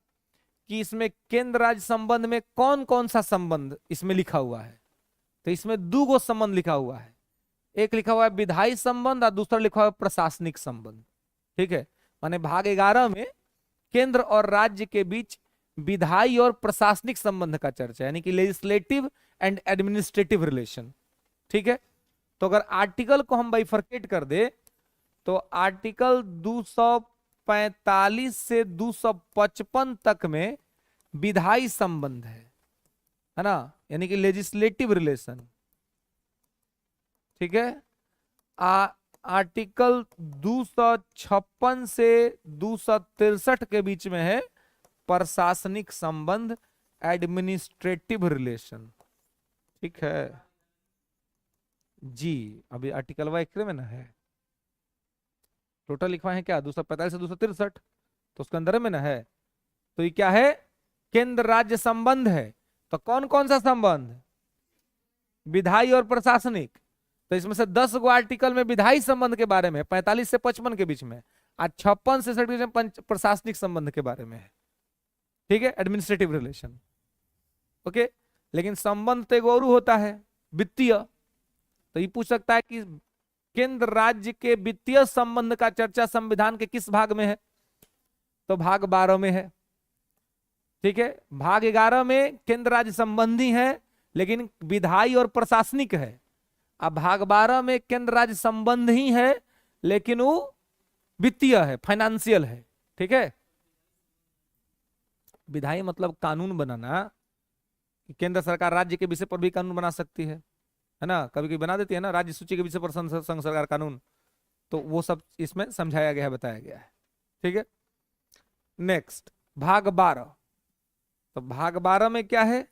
Speaker 1: कि इसमें केंद्र राज्य संबंध में कौन कौन सा संबंध इसमें लिखा हुआ है। तो इसमें दो गो संबंध लिखा हुआ है, एक लिखा हुआ है विधायी संबंध और दूसरा लिखा हुआ है प्रशासनिक संबंध, ठीक है। माने भाग 11 में केंद्र और राज्य के बीच विधायी और प्रशासनिक संबंध का चर्चा, यानी कि लेजिस्लेटिव एंड एडमिनिस्ट्रेटिव रिलेशन, ठीक है। तो अगर आर्टिकल को हम बाइफरकेट कर दे तो आर्टिकल 245 से 255 तक में विधायी संबंध है ना, यानी कि लेजिस्लेटिव रिलेशन, ठीक है। आर्टिकल 256 से 263 के बीच में है प्रशासनिक संबंध, एडमिनिस्ट्रेटिव रिलेशन, ठीक है जी। अभी आर्टिकल वाइक्रे में ना है, टोटल लिखवाए हैं क्या 245 से 263, तो उसके अंदर में ना है। तो ये क्या है? केंद्र राज्य संबंध है। तो कौन कौन सा संबंध? विधायी और प्रशासनिक। तो इसमें से 10 गो आर्टिकल में विधायी संबंध के बारे में, 45 से 55 के बीच में, और 56 से 67 प्रशासनिक संबंध के बारे में है, ठीक है, एडमिनिस्ट्रेटिव रिलेशन, ओके। लेकिन संबंध तो एक और होता है वित्तीय। तो ये पूछ सकता है कि केंद्र राज्य के वित्तीय संबंध का चर्चा संविधान के किस भाग में है? तो भाग 12 में है, ठीक है। भाग 11 में केंद्र राज्य संबंधी है लेकिन विधायी और प्रशासनिक है। अब भाग 12 में केंद्र राज्य संबंध ही है लेकिन वो वित्तीय है, फाइनेंशियल है, ठीक है। विधायी मतलब कानून बनाना, केंद्र सरकार राज्य के विषय पर भी कानून बना सकती है ना, कभी कभी बना देती है ना, राज्य सूची के विषय पर संघ सरकार कानून। तो वो सब इसमें समझाया गया है, बताया गया है, ठीक है। नेक्स्ट भाग 12। तो भाग 12 में क्या है?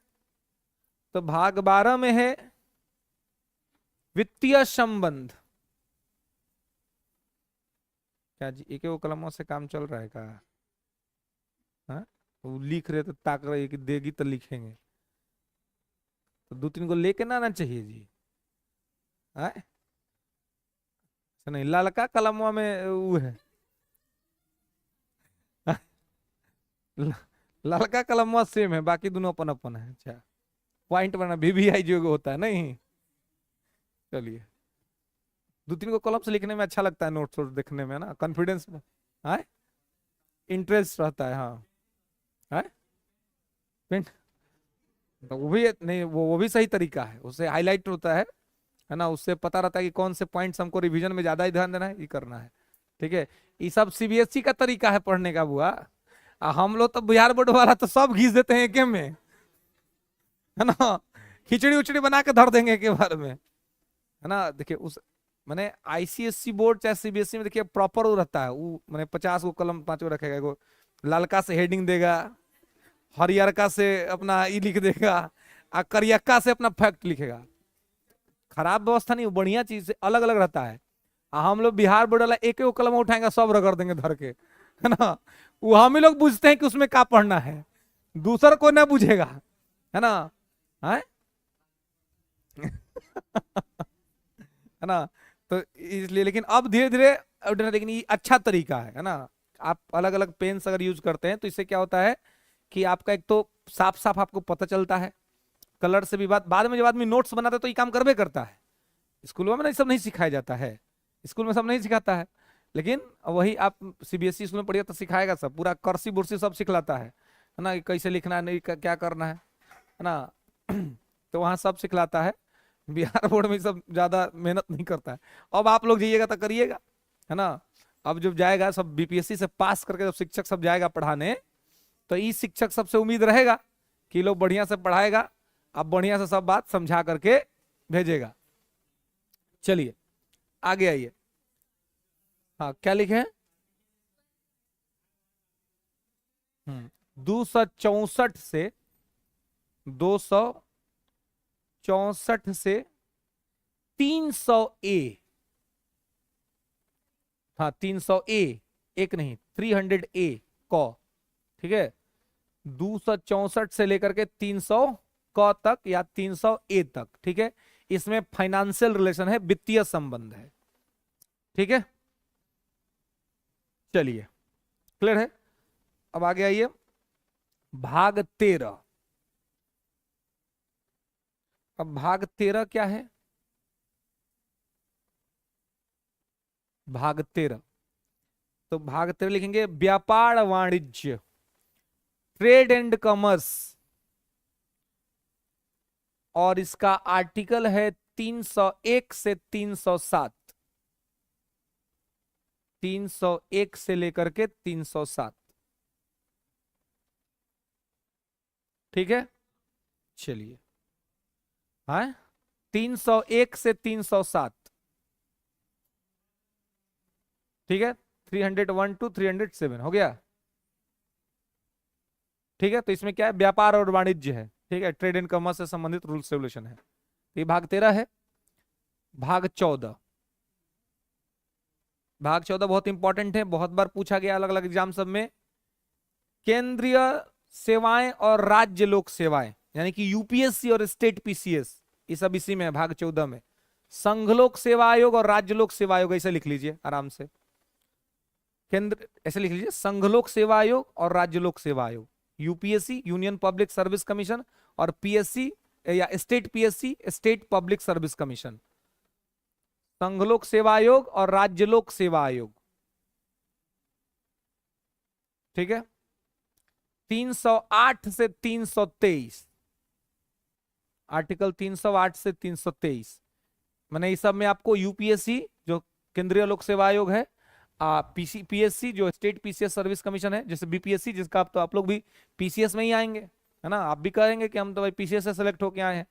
Speaker 1: तो भाग 12 में है वित्तीय संबंध। क्या जी एक वो कलमों से काम चल रहा है क्या? हाँ वो लिख रहे तो ताक रहे कि देगी तो लिखेंगे, तो 2-3 को लेके ना आना चाहिए जी। है नहीं, ललका कलमवा में वो है। ल- ललका कलमवा सेम है, बाकी दोनों अपन अपन है। अच्छा, पॉइंट बना VVI जो होता है नहीं। चलिए, 2-3 को कलम से लिखने में अच्छा लगता है, नोट्स वोट्स देखने में ना, कॉन्फिडेंस में। हाँ, इंटरेस्ट रहता है। हाँ, है पेंट, तो वो भी नहीं, वो भी सही तरीका है, उससे हाईलाइट होता है ना, उससे पता रहता है कि कौन से पॉइंट्स हमको रिवीजन में ज्यादा ही ध्यान देना है, ये करना है। ठीक है, ये सब CBSE का तरीका है पढ़ने का बुआ। हम लोग तो बिहार बोर्ड वाला तो सब घीस देते हैं एके में, है ना, खिचड़ी उचड़ी बना के धर देंगे के बारे में, है ना। देखिए उस मैंने ICSE बोर्ड चाहे CBSE में देखिए प्रॉपर वो रहता है, वो मैंने 50 को कलम 5 को रखेगा, एगो लालका से हेडिंग देगा, हरियरका से अपना ई लिख देगा, आ करियक्का से अपना फैक्ट लिखेगा। खराब व्यवस्था नहीं, वो बढ़िया चीज से अलग अलग रहता है। हम लोग बिहार बोर्ड वाला एक एक कलम उठाएंगे, सब रगड़ देंगे धर के, है ना। वो हम ही लोग बुझते हैं कि उसमें क्या पढ़ना है, दूसर को ना बुझेगा, है ना। है है ना। तो इसलिए, लेकिन अब धीरे धीरे, लेकिन ये अच्छा तरीका है ना। आप अलग अलग पेन्स अगर यूज करते हैं तो इससे क्या होता है कि आपका एक तो साफ साफ आपको पता चलता है, कलर से भी बात, बाद में जब आदमी नोट्स बनाता है तो ये काम करवे करता है। स्कूलों में ना ये सब नहीं सिखाया जाता है, स्कूल में सब नहीं सिखाता है, लेकिन वही आप CBSE स्कूल में पढ़िए तो सिखाएगा सब, पूरा कर्सी बुर्सी सब सिखलाता है ना, कि कैसे लिखना है, नहीं क्या करना है ना। तो वहाँ सब सिखलाता है। बिहार बोर्ड में सब ज्यादा मेहनत नहीं करता है। अब आप लोग जाइएगा तो करिएगा, है ना। अब जब जाएगा सब BPSC से पास करके, जब शिक्षक सब जाएगा पढ़ाने, तो इस शिक्षक सबसे उम्मीद रहेगा कि लोग बढ़िया से पढ़ाएगा, अब बढ़िया से सब बात समझा करके भेजेगा। चलिए आगे आइए। हाँ, क्या लिखे हैं? 264 से 264 से 300A। हाँ, 300A, एक नहीं, 300A क, ठीक है। 264 से लेकर के 300 क तक या 300A तक, ठीक है। इसमें फाइनेंशियल रिलेशन है, वित्तीय संबंध है, ठीक है। चलिए, क्लियर है। अब आगे आइए, भाग 13। अब भाग 13 क्या है? भाग 13, तो भाग 13 लिखेंगे व्यापार वाणिज्य, ट्रेड एंड कॉमर्स, और इसका आर्टिकल है 301 से 307, 301 से लेकर के 307, ठीक है। चलिए, हाँ, 301 से 307, ठीक है। 301 टू 307 हो गया, ठीक है। तो इसमें क्या है, व्यापार और वाणिज्य है, ठीक है, ट्रेड एंड कॉमर्स से संबंधित रूल्स रेगुलेशन है। ये भाग 13 है। भाग 14, भाग 14 बहुत इंपॉर्टेंट है, बहुत बार पूछा गया अलग अलग एग्जाम सब में। केंद्रीय सेवाएं और राज्य लोक सेवाएं, यानी कि UPSC और स्टेट PCS, ये सब इसी में है भाग 14 में। संघ लोक सेवा आयोग और राज्य लोक सेवा आयोग, ऐसे लिख लीजिए आराम से, केंद्र ऐसे लिख लीजिए, संघ लोक सेवा आयोग और राज्य लोक सेवा आयोग, UPSC union public service commission, और PSC या state PSC state public service commission. संघ लोक सेवा आयोग और राज्य लोक सेवा आयोग, ठीक है। 308 से 323, आर्टिकल 308 से 323, मैंने इस सब में आपको UPSC जो केंद्रीय लोक सेवा आयोग है, PSC जो स्टेट PCS सर्विस कमीशन है, जैसे BPSC जिसका आप लोग भी PCS में ही आएंगे, है ना। आप भी कहेंगे कि हम तो भाई PCS से सेलेक्ट होके आए हैं,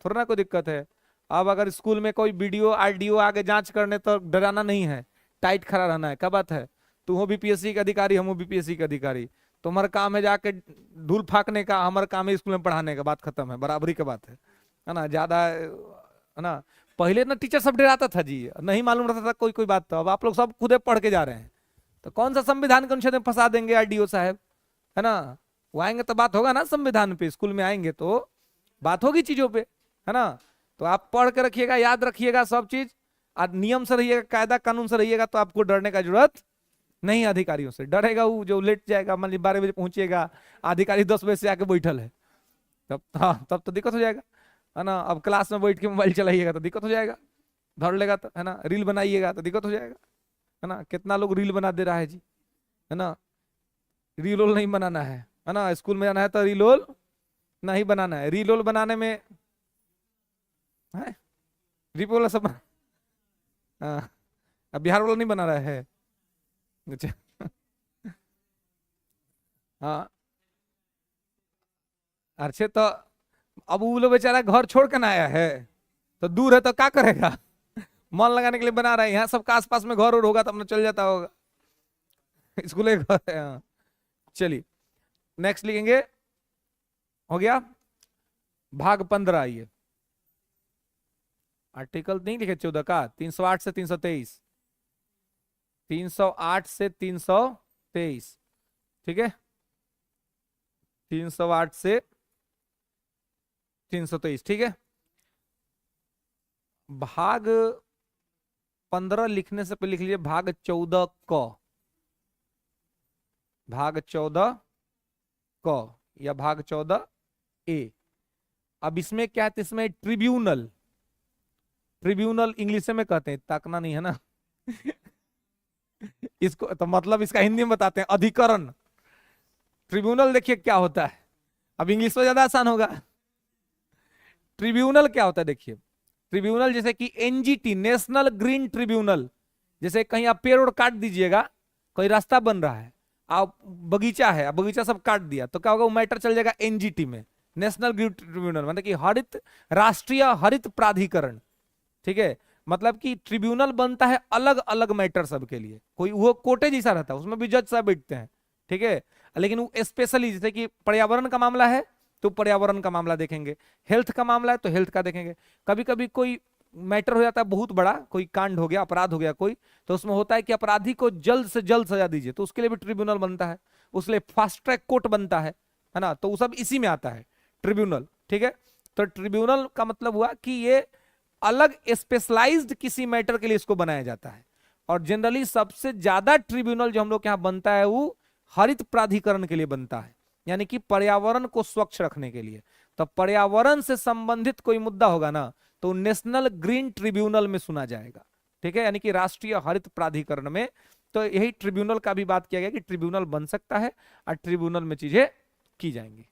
Speaker 1: थोड़ा ना कोई दिक्कत है। अब अगर स्कूल में कोई BDO RDO आगे जांच करने, तो डराना नहीं है, टाइट खड़ा रहना है। क्या बात है, तू हो BPSC का अधिकारी, हम हो BPSC का अधिकारी, तुम्हारा काम है जाके धूल फाकने का, हमारा काम है स्कूल में पढ़ाने का, बात खत्म है, बराबरी का बात है ना। ज्यादा, है ना। पहले ना टीचर सब डराता था जी, नहीं मालूम रहता था कोई कोई बात, तो अब आप लोग सब खुदे पढ़ के जा रहे हैं, तो कौन सा संविधान के अनुच्छेद में फंसा देंगे RDO साहब, है ना। वो आएंगे तो बात होगा ना संविधान पे, स्कूल में आएंगे तो बात होगी चीजों पे, है ना। तो आप पढ़ के रखिएगा, याद रखिएगा सब चीज, और नियम से रहिएगा, कायदा कानून से रहिएगा, तो आपको डरने का जरूरत नहीं। अधिकारियों से डरेगा वो जो लेट जाएगा, मान लीजिए 12 बजे पहुंचेगा, अधिकारी 10 बजे से आके बैठल है, तब हाँ तब तो दिक्कत हो जाएगा, है ना। अब क्लास में बैठ के मोबाइल चलाइएगा तो दिक्कत हो जाएगा, धर लेगा तो, है ना। रील बनाइएगा तो दिक्कत हो जाएगा, है ना। कितना लोग रील बना दे रहा है जी, है ना। रील रोल नहीं बनाना है ना। स्कूल में जाना है तो रील रोल नहीं बनाना है। रील रोल बनाने में है रील रोल सब हाँ, अब बिहार वाला नहीं बना रहा है। अच्छा हाँ, अच्छे तो अब वो लोग बेचारा घर छोड़ के ना आया है, तो दूर है तो क्या करेगा, मन लगाने के लिए बना रहा है। यहाँ सबका आसपास में घर और होगा तो अपना चल जाता होगा, स्कूल एक घर है। हाँ चलिए नेक्स्ट लिखेंगे, हो गया। भाग 15 आइए, आर्टिकल नहीं लिखे 14 का, 308 से 323, 308 से 323, ठीक है। 308 से 323, ठीक है। भाग 15 लिखने से पहले लिख लीजिए भाग 14 क, भाग 14 क या भाग 14 ए। अब इसमें क्या है, इसमें ट्रिब्यूनल, ट्रिब्यूनल इंग्लिश में कहते हैं, ताकना नहीं है ना इसको तो मतलब इसका हिंदी में बताते हैं अधिकरण। ट्रिब्यूनल देखिए क्या होता है, अब इंग्लिश में ज्यादा आसान होगा। ट्रिब्यूनल क्या होता है देखिए, ट्रिब्यूनल जैसे कि एनजीटी, नेशनल ग्रीन ट्रिब्यूनल, जैसे कहीं आप पेड़ और काट दीजिएगा, कोई रास्ता बन रहा है, आप बगीचा है, बगीचा सब काट दिया, तो क्या होगा, वो मैटर चल जाएगा एनजीटी में, नेशनल ग्रीन ट्रिब्यूनल, मतलब कि हरित, राष्ट्रीय हरित प्राधिकरण, ठीक है। मतलब कि ट्रिब्यूनल बनता है अलग अलग मैटर सब के लिए, कोई वो कोटे जैसा रहता है, उसमें भी जज साहब बैठते हैं, ठीक है। लेकिन वो स्पेशली जैसे कि पर्यावरण का मामला है तो पर्यावरण का मामला देखेंगे, हेल्थ का मामला है तो हेल्थ का देखेंगे। कभी कभी कोई मैटर हो जाता है बहुत बड़ा, कोई कांड हो गया, अपराध हो गया कोई, तो उसमें होता है कि अपराधी को जल्द से जल्द सजा दीजिए, तो उसके लिए भी ट्रिब्यूनल बनता है, उसके लिए फास्ट ट्रैक कोर्ट बनता है ना। तो वो सब इसी में आता है ट्रिब्यूनल, ठीक है। तो ट्रिब्यूनल का मतलब हुआ कि ये अलग स्पेशलाइज्ड किसी मैटर के लिए इसको बनाया जाता है। और जनरली सबसे ज्यादा ट्रिब्यूनल जो हम लोग के यहाँ बनता है वो हरित प्राधिकरण के लिए बनता है, यानी कि पर्यावरण को स्वच्छ रखने के लिए। तो पर्यावरण से संबंधित कोई मुद्दा होगा ना तो नेशनल ग्रीन ट्रिब्यूनल में सुना जाएगा, ठीक है, यानी कि राष्ट्रीय हरित प्राधिकरण में। तो यही ट्रिब्यूनल का भी बात किया गया कि ट्रिब्यूनल बन सकता है और ट्रिब्यूनल में चीजें की जाएंगी।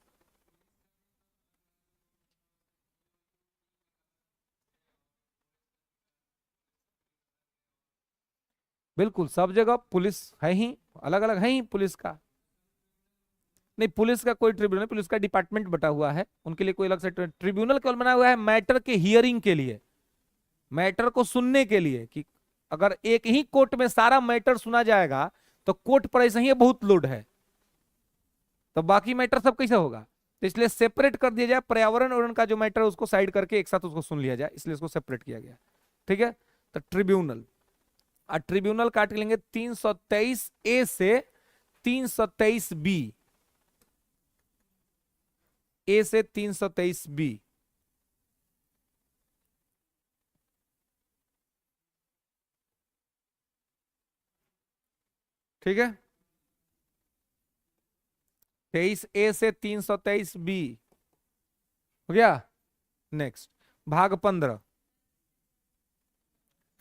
Speaker 1: बिल्कुल सब जगह पुलिस है ही, अलग अलग है ही पुलिस का। नहीं पुलिस का कोई ट्रिब्यूनल, पुलिस का डिपार्टमेंट बटा हुआ है, उनके लिए कोई अलग से ट्रिब्यूनल केवल बना हुआ है मैटर के हियरिंग के लिए, मैटर को सुनने के लिए, कि अगर एक ही कोर्ट में सारा मैटर सुना जाएगा तो कोर्ट पर ऐसे ही बहुत लोड है, तो बाकी मैटर सब कैसे होगा। तो इसलिए सेपरेट कर दिया जाए, पर्यावरण और उनका जो मैटर है उसको साइड करके एक साथ उसको सुन लिया जाए, इसलिए उसको सेपरेट किया गया, ठीक है। तो ट्रिब्यूनल, और ट्रिब्यूनल काट लेंगे 323 ए से 323 बी, ए से 323 बी, ठीक है। 23 ए से 323 बी हो गया। नेक्स्ट भाग 15,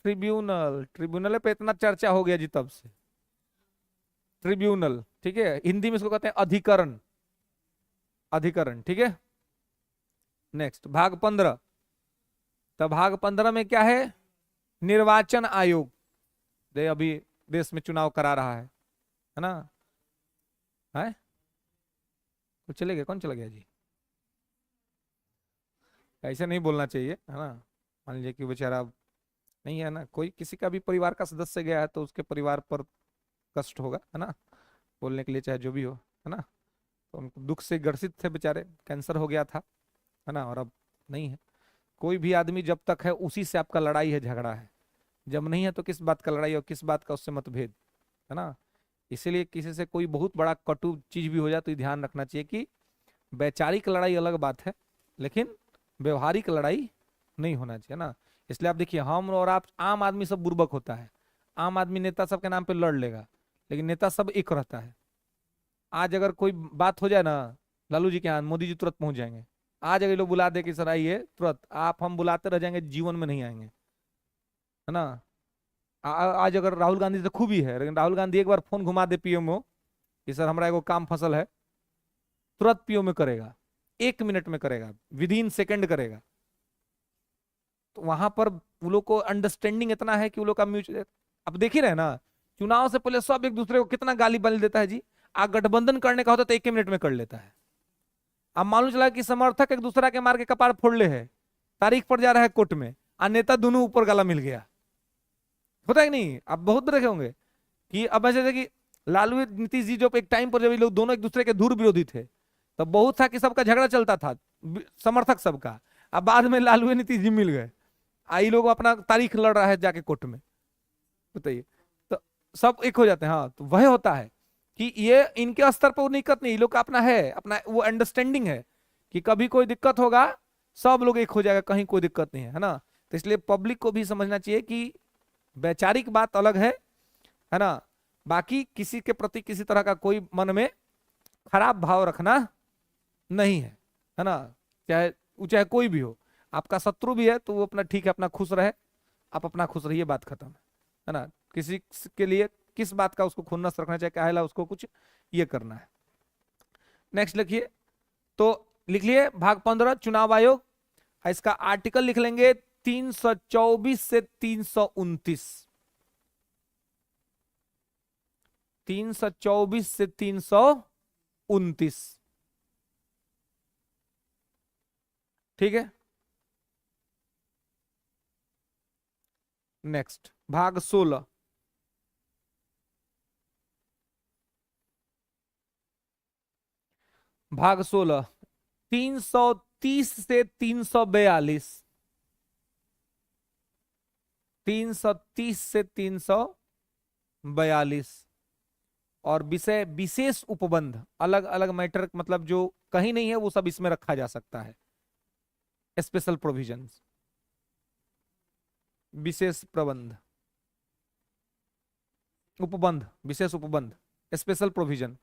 Speaker 1: ट्रिब्यूनल, ट्रिब्यूनल पे इतना चर्चा हो गया जी तब से, ट्रिब्यूनल, ठीक है। हिंदी में इसको कहते हैं अधिकरण, अधिकरण, ठीक है। नेक्स्ट भाग 15, तो भाग 15 में क्या है, निर्वाचन आयोग, दे अभी देश में चुनाव करा रहा है ना। है कुछ चले गया, कौन चला गया जी, ऐसे नहीं बोलना चाहिए, है ना। मान लीजिए कि बेचारा नहीं है ना, कोई किसी का भी परिवार का सदस्य गया है तो उसके परिवार पर कष्ट होगा, है ना, बोलने के लिए चाहे जो भी हो, है ना। तो उनको दुख से ग्रसित थे बेचारे, कैंसर हो गया था, है ना, और अब नहीं है। कोई भी आदमी जब तक है उसी से आपका लड़ाई है, झगड़ा है, जब नहीं है तो किस बात का लड़ाई और किस बात का उससे मतभेद, है ना। इसीलिए किसी से कोई बहुत बड़ा कटु चीज भी हो जाए तो ये ध्यान रखना चाहिए कि वैचारिक लड़ाई अलग बात है, लेकिन व्यवहारिक लड़ाई नहीं होना चाहिए ना। इसलिए आप देखिए, हम और आप, आम आदमी सब बुर्बक होता है। आम आदमी नेता सबके नाम पे लड़ लेगा, लेकिन नेता सब एक रहता है। आज अगर कोई बात हो जाए ना, लालू जी के यहाँ मोदी जी तुरंत पहुंच जाएंगे। आज अगर ये लोग बुला दे कि सर आइए तुरंत, आप हम बुलाते रह जाएंगे, जीवन में नहीं आएंगे, है ना। आज अगर राहुल गांधी से खूबी है, लेकिन राहुल गांधी एक बार फोन घुमा दे पीएमओ कि सर हमारा एगो काम फसल है, तुरंत पीओ में करेगा, 1 मिनट में करेगा, विद इन सेकेंड करेगा। तो वहां पर वो लोग को अंडरस्टैंडिंग इतना है कि वो लोग का म्यूचुअल, अब देख ही रहे ना, चुनाव से पहले सब एक दूसरे को कितना गाली बल देता है जी। आ गठबंधन करने का होता तो 1 मिनट में कर लेता है। अब मालूम चला कि समर्थक एक दूसरा के मार के कपार फोड़ ले है, तारीख पर जा रहा है कोर्ट में, और नेता दोनों ऊपर गला मिल गया। होता है कि नहीं? आप बहुत देखे होंगे कि अब ऐसे थे कि लालू नीतीश जी जो एक टाइम पर जब ये लोग दोनों एक दूसरे के दूर विरोधी थे, तब बहुत था कि सबका झगड़ा चलता था, समर्थक सबका। अब बाद में लालू नीतीश जी मिल गए, आई लोग अपना तारीख लड़ रहा है जाके कोर्ट में, बताइए। तो सब एक हो जाते हैं। हाँ, तो वह होता है कि ये इनके स्तर पर वो दिक्कत नहीं, लोग का अपना है, अपना वो अंडरस्टैंडिंग है कि कभी कोई दिक्कत होगा सब लोग एक हो जाएगा, कहीं कोई दिक्कत नहीं है ना। तो इसलिए पब्लिक को भी समझना चाहिए कि वैचारिक बात अलग है ना, बाकी किसी के प्रति किसी तरह का कोई मन में खराब भाव रखना नहीं है ना। चाहे कोई भी हो, आपका शत्रु भी है तो वो अपना ठीक है, अपना खुश रहे, आप अपना खुश रहिए, बात खत्म है ना। किसी के लिए किस बात का उसको खुन्नस रखना चाहिए, क्या उसको कुछ ये करना है। नेक्स्ट लिखिए, तो लिख लिए भाग 15 चुनाव आयोग, इसका आर्टिकल लिख लेंगे 324 से 329, 324 से 329, ठीक है। नेक्स्ट भाग 16, भाग 16 330 से 342, 330 से 342, और विषय विशेष उपबंध, अलग अलग मैटर, मतलब जो कहीं नहीं है वो सब इसमें रखा जा सकता है। स्पेशल प्रोविजंस, विशेष प्रबंध, उपबंध, विशेष उपबंध, स्पेशल प्रोविजन,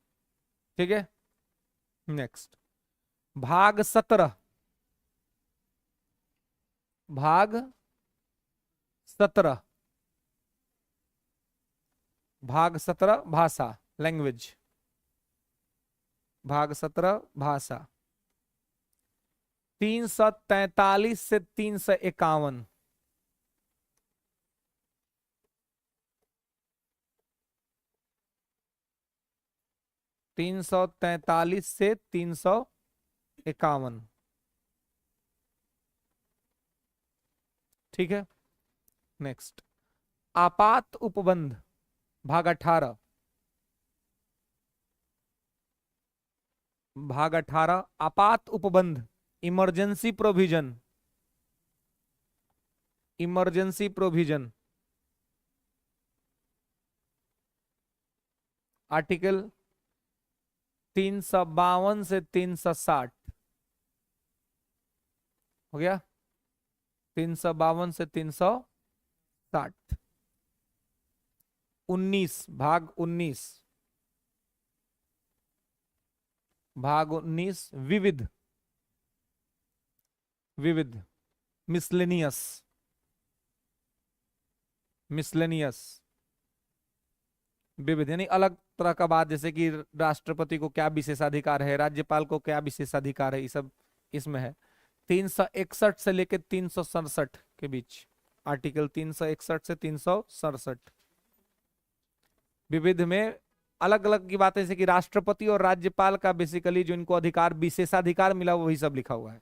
Speaker 1: ठीक है। नेक्स्ट भाग 17, भाग 17, भाग 17 भाषा, लैंग्वेज, भाग 17 भाषा, 343 से 351, 343 से 351, ठीक है। नेक्स्ट आपात उपबंध, भाग 18, भाग 18 आपात उपबंध, emergency provision, emergency provision, article 352 से 360, हो गया, 352 से 360। 19 भाग 19, भाग 19 विविध, विविध, मिसलेनियस, मिसलेनियस, विविध यानी अलग तरह का बात, जैसे कि राष्ट्रपति को क्या विशेषाधिकार है, राज्यपाल को क्या विशेषाधिकार है, ये सब इसमें है। 361 से लेकर 367 के बीच, आर्टिकल 361 से 367, विविध में अलग अलग की बात है, जैसे कि राष्ट्रपति और राज्यपाल का बेसिकली जो इनको अधिकार, विशेषाधिकार मिला, वही सब लिखा हुआ है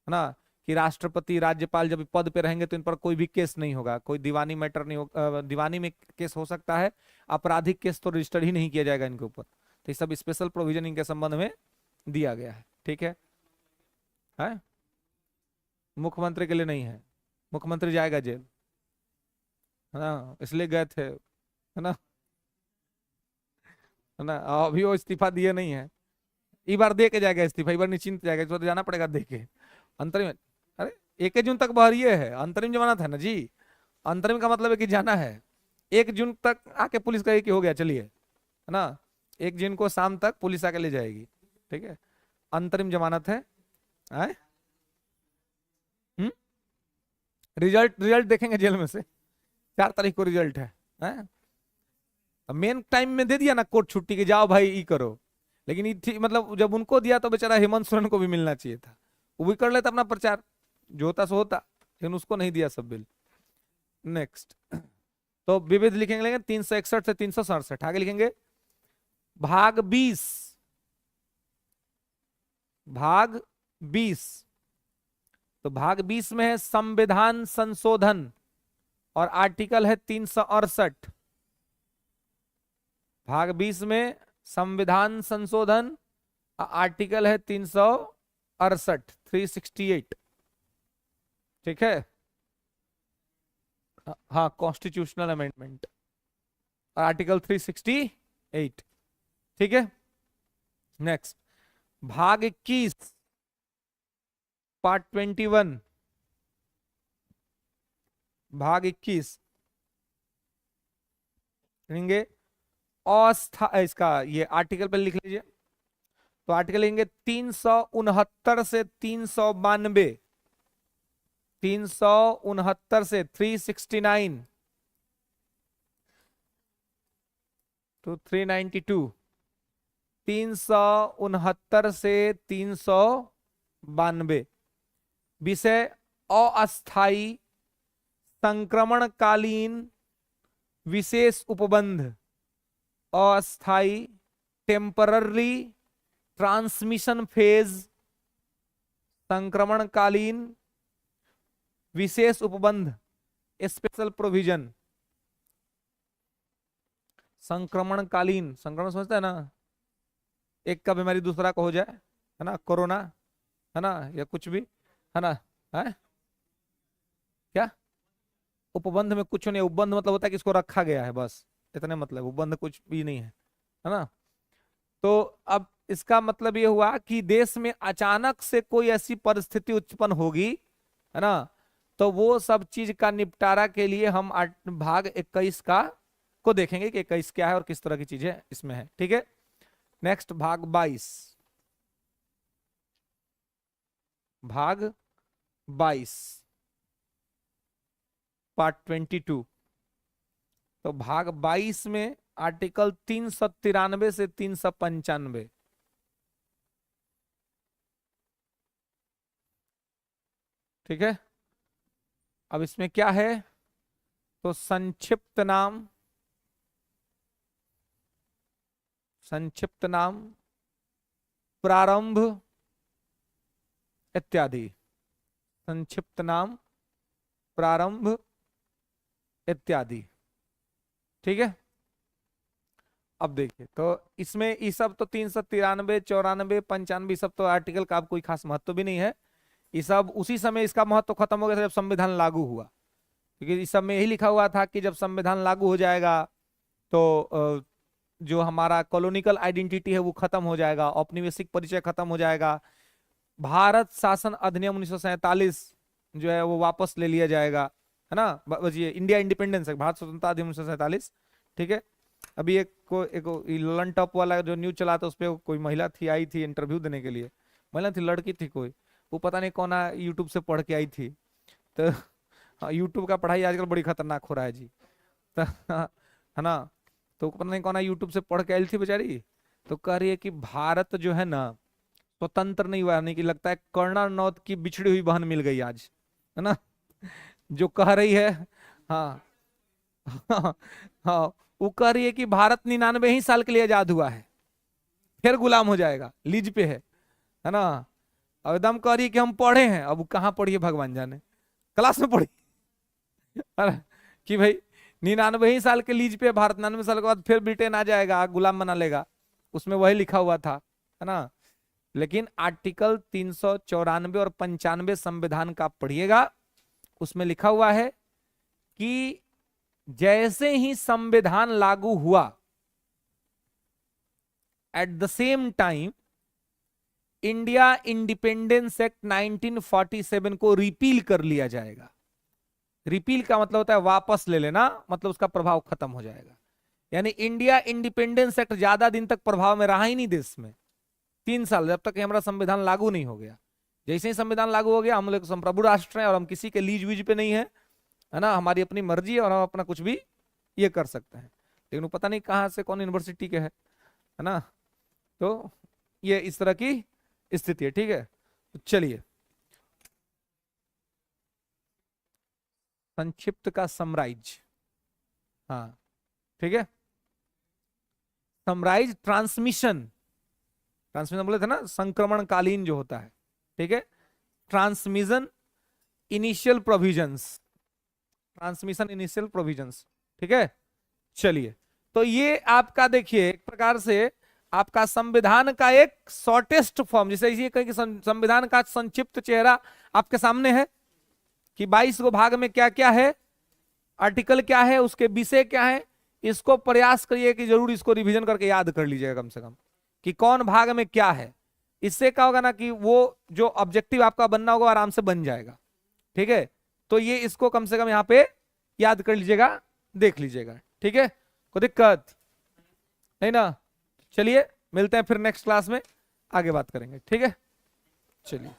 Speaker 1: ना। कि राष्ट्रपति राज्यपाल जब पद पे रहेंगे तो इन पर कोई भी केस नहीं होगा, कोई दीवानी मैटर नहीं होगा, दीवानी में केस हो सकता है, आपराधिक केस तो रजिस्टर ही नहीं किया जाएगा इनके ऊपर। तो ये सब स्पेशल प्रोविजन इनके संबंध में दिया गया है, ठीक है? मुख्यमंत्री के लिए नहीं है, मुख्यमंत्री जाएगा जेल, है ना, इसलिए गए थे, है ना। है ना। अभी वो इस्तीफा दिए नहीं है, इस बार दे के जाएगा इस्तीफा, इस बार निश्चिंत जाएगा, इस बार जाना पड़ेगा दे के अंतरिम। अरे 1 जून तक बहरिए है, अंतरिम जमानत है ना जी। अंतरिम का मतलब है कि जाना है। 1 जून तक आके पुलिस कहेगी कि हो गया चलिए, है ना। 1 जून को शाम तक पुलिस आके ले जाएगी, ठीक है। अंतरिम जमानत है। आए रिजल्ट रिजल्ट देखेंगे जेल में से, 4 तारीख को रिजल्ट है। मेन टाइम में दे दिया ना कोर्ट छुट्टी के, जाओ भाई ई करो। लेकिन मतलब जब उनको दिया तो बेचारा हेमंत सोरेन को भी मिलना चाहिए था, वो भी कर लेता अपना प्रचार, जो होता सो होता, लेकिन उसको नहीं दिया सब बिल। नेक्स्ट, तो विविध लिखेंगे 361 से 367, आगे लिखेंगे भाग 20, भाग 20। तो भाग 20 में है संविधान संशोधन, और आर्टिकल है 368। भाग 20 में संविधान संशोधन, आर्टिकल है 368, 368, ठीक है। हाँ, कॉन्स्टिट्यूशनल अमेंडमेंट, आर्टिकल 368, ठीक है। नेक्स्ट, भाग 21 पार्ट 21, भाग 21 लिखेंगे इसका ये आर्टिकल पे लिख लीजिए। तो आर्टिकल लेंगे 369 से 392, 369 से 369 टू 392, 369 से 392। विषय अस्थाई संक्रमणकालीन विशेष उपबंध, अस्थाई टेम्पररी ट्रांसमिशन फेज, संक्रमणकालीन विशेष उपबंध, स्पेशल प्रोविजन। संक्रमणकालीन, संक्रमण समझता है ना, एक का बीमारी दूसरा को हो जाए, है ना, कोरोना, है ना, या कुछ भी, है ना, है क्या। उपबंध में कुछ नहीं, उपबंध मतलब होता है कि इसको रखा गया है, बस इतने मतलब, उपबंध कुछ भी नहीं है ना। तो अब इसका मतलब ये हुआ कि देश में अचानक से कोई ऐसी परिस्थिति उत्पन्न होगी, है ना, तो वो सब चीज का निपटारा के लिए हम भाग 21 का को देखेंगे कि 21 क्या है और किस तरह की चीजें इसमें है, ठीक है। नेक्स्ट, भाग 22, भाग 22 पार्ट 22। तो भाग 22 में आर्टिकल 393 से 395, ठीक है। अब इसमें क्या है, तो संक्षिप्त नाम, संक्षिप्त नाम, प्रारंभ इत्यादि, संक्षिप्त नाम, प्रारंभ इत्यादि, ठीक है। अब देखिए, तो इसमें ये सब तो 393, 94, 95 सब तो आर्टिकल का अब कोई खास महत्व भी नहीं है। ये सब उसी समय इसका महत्व खत्म हो गया था जब संविधान लागू हुआ, क्योंकि इस सब में यही लिखा हुआ था कि जब संविधान लागू हो जाएगा तो जो हमारा कॉलोनिकल आइडेंटिटी है वो खत्म हो जाएगा, औपनिवेशिक परिचय खत्म हो जाएगा, भारत शासन अधिनियम 1947 जो है वो वापस ले लिया जाएगा, है ना। बचिए, इंडिया इंडिपेंडेंस है, भारत स्वतंत्रता अधिनियम 1947, ठीक है। अभी एक ललन टॉप वाला जो न्यूज चला था, उस पर कोई महिला थी, आई थी इंटरव्यू देने के लिए, महिला थी, लड़की थी कोई, वो पता नहीं कौन यूट्यूब से पढ़ के आई थी। तो यूट्यूब का पढ़ाई आजकल बड़ी खतरनाक हो रहा है जी, तो है ना। तो पता नहीं कौन यूट्यूब से पढ़ के आई थी बेचारी, तो कह रही है कि भारत जो है ना स्वतंत्र नहीं हुआ, नहीं कि लगता है कर्णानौत की बिछड़ी हुई बहन मिल गई आज, है ना, जो कह रही है। हाँ हाँ, वो कह रही है कि भारत 99 ही साल के लिए आजाद हुआ है, फिर गुलाम हो जाएगा, लीज पे है ना। अब एकदम कह रही है कि हम पढ़े हैं, अब कहाँ पढ़िए भगवान जाने, क्लास में पढ़ी कि भाई 99 ही साल के लीज पे भारत, 99 साल के बाद फिर ब्रिटेन आ जाएगा, गुलाम बना लेगा, उसमें वही लिखा हुआ था, है ना। लेकिन आर्टिकल 394 और 95 संविधान का पढ़िएगा, उसमें लिखा हुआ है कि जैसे ही संविधान लागू हुआ, at the same time India independence act 1947 को रिपील कर लिया जाएगा। रिपील का मतलब होता है वापस ले लेना, मतलब उसका प्रभाव खत्म हो जाएगा। यानी इंडिया इंडिपेंडेंस एक्ट ज्यादा दिन तक प्रभाव में रहा ही नहीं देश में, 3 साल, जब तक हमारा संविधान लागू नहीं हो गया। जैसे ही संविधान लागू हो गया, हम लोग संप्रभु राष्ट्र हैं और हम किसी के लीज वीज पे नहीं है ना, हमारी अपनी मर्जी है और हम अपना कुछ भी ये कर सकते हैं। लेकिन पता नहीं कहाँ से कौन यूनिवर्सिटी के है ना। तो ये इस तरह की स्थिति है, ठीक है। तो चलिए संक्षिप्त का समराइज, हाँ ठीक है। समराइज ट्रांसमिशन, ट्रांसमिशन बोले थे ना, संक्रमणकालीन जो होता है, ठीक है। Transmission initial provisions, transmission initial provisions, ठीक है। चलिए, तो ये आपका देखिए एक प्रकार से आपका संविधान का एक शॉर्टेस्ट फॉर्म, जैसे ये कहें कि संविधान का संक्षिप्त चेहरा आपके सामने है कि 22 गो भाग में क्या क्या है, आर्टिकल क्या है, उसके विषय क्या है। इसको प्रयास करिए कि जरूर इसको रिवीजन करके याद कर लीजिएगा कम से कम कि कौन भाग में क्या है। इससे क्या होगा ना कि वो जो ऑब्जेक्टिव आपका बनना होगा आराम से बन जाएगा, ठीक है। तो ये इसको कम से कम यहाँ पे याद कर लीजिएगा, देख लीजिएगा, ठीक है। कोई दिक्कत नहीं ना। चलिए मिलते हैं फिर नेक्स्ट क्लास में, आगे बात करेंगे, ठीक है। चलिए।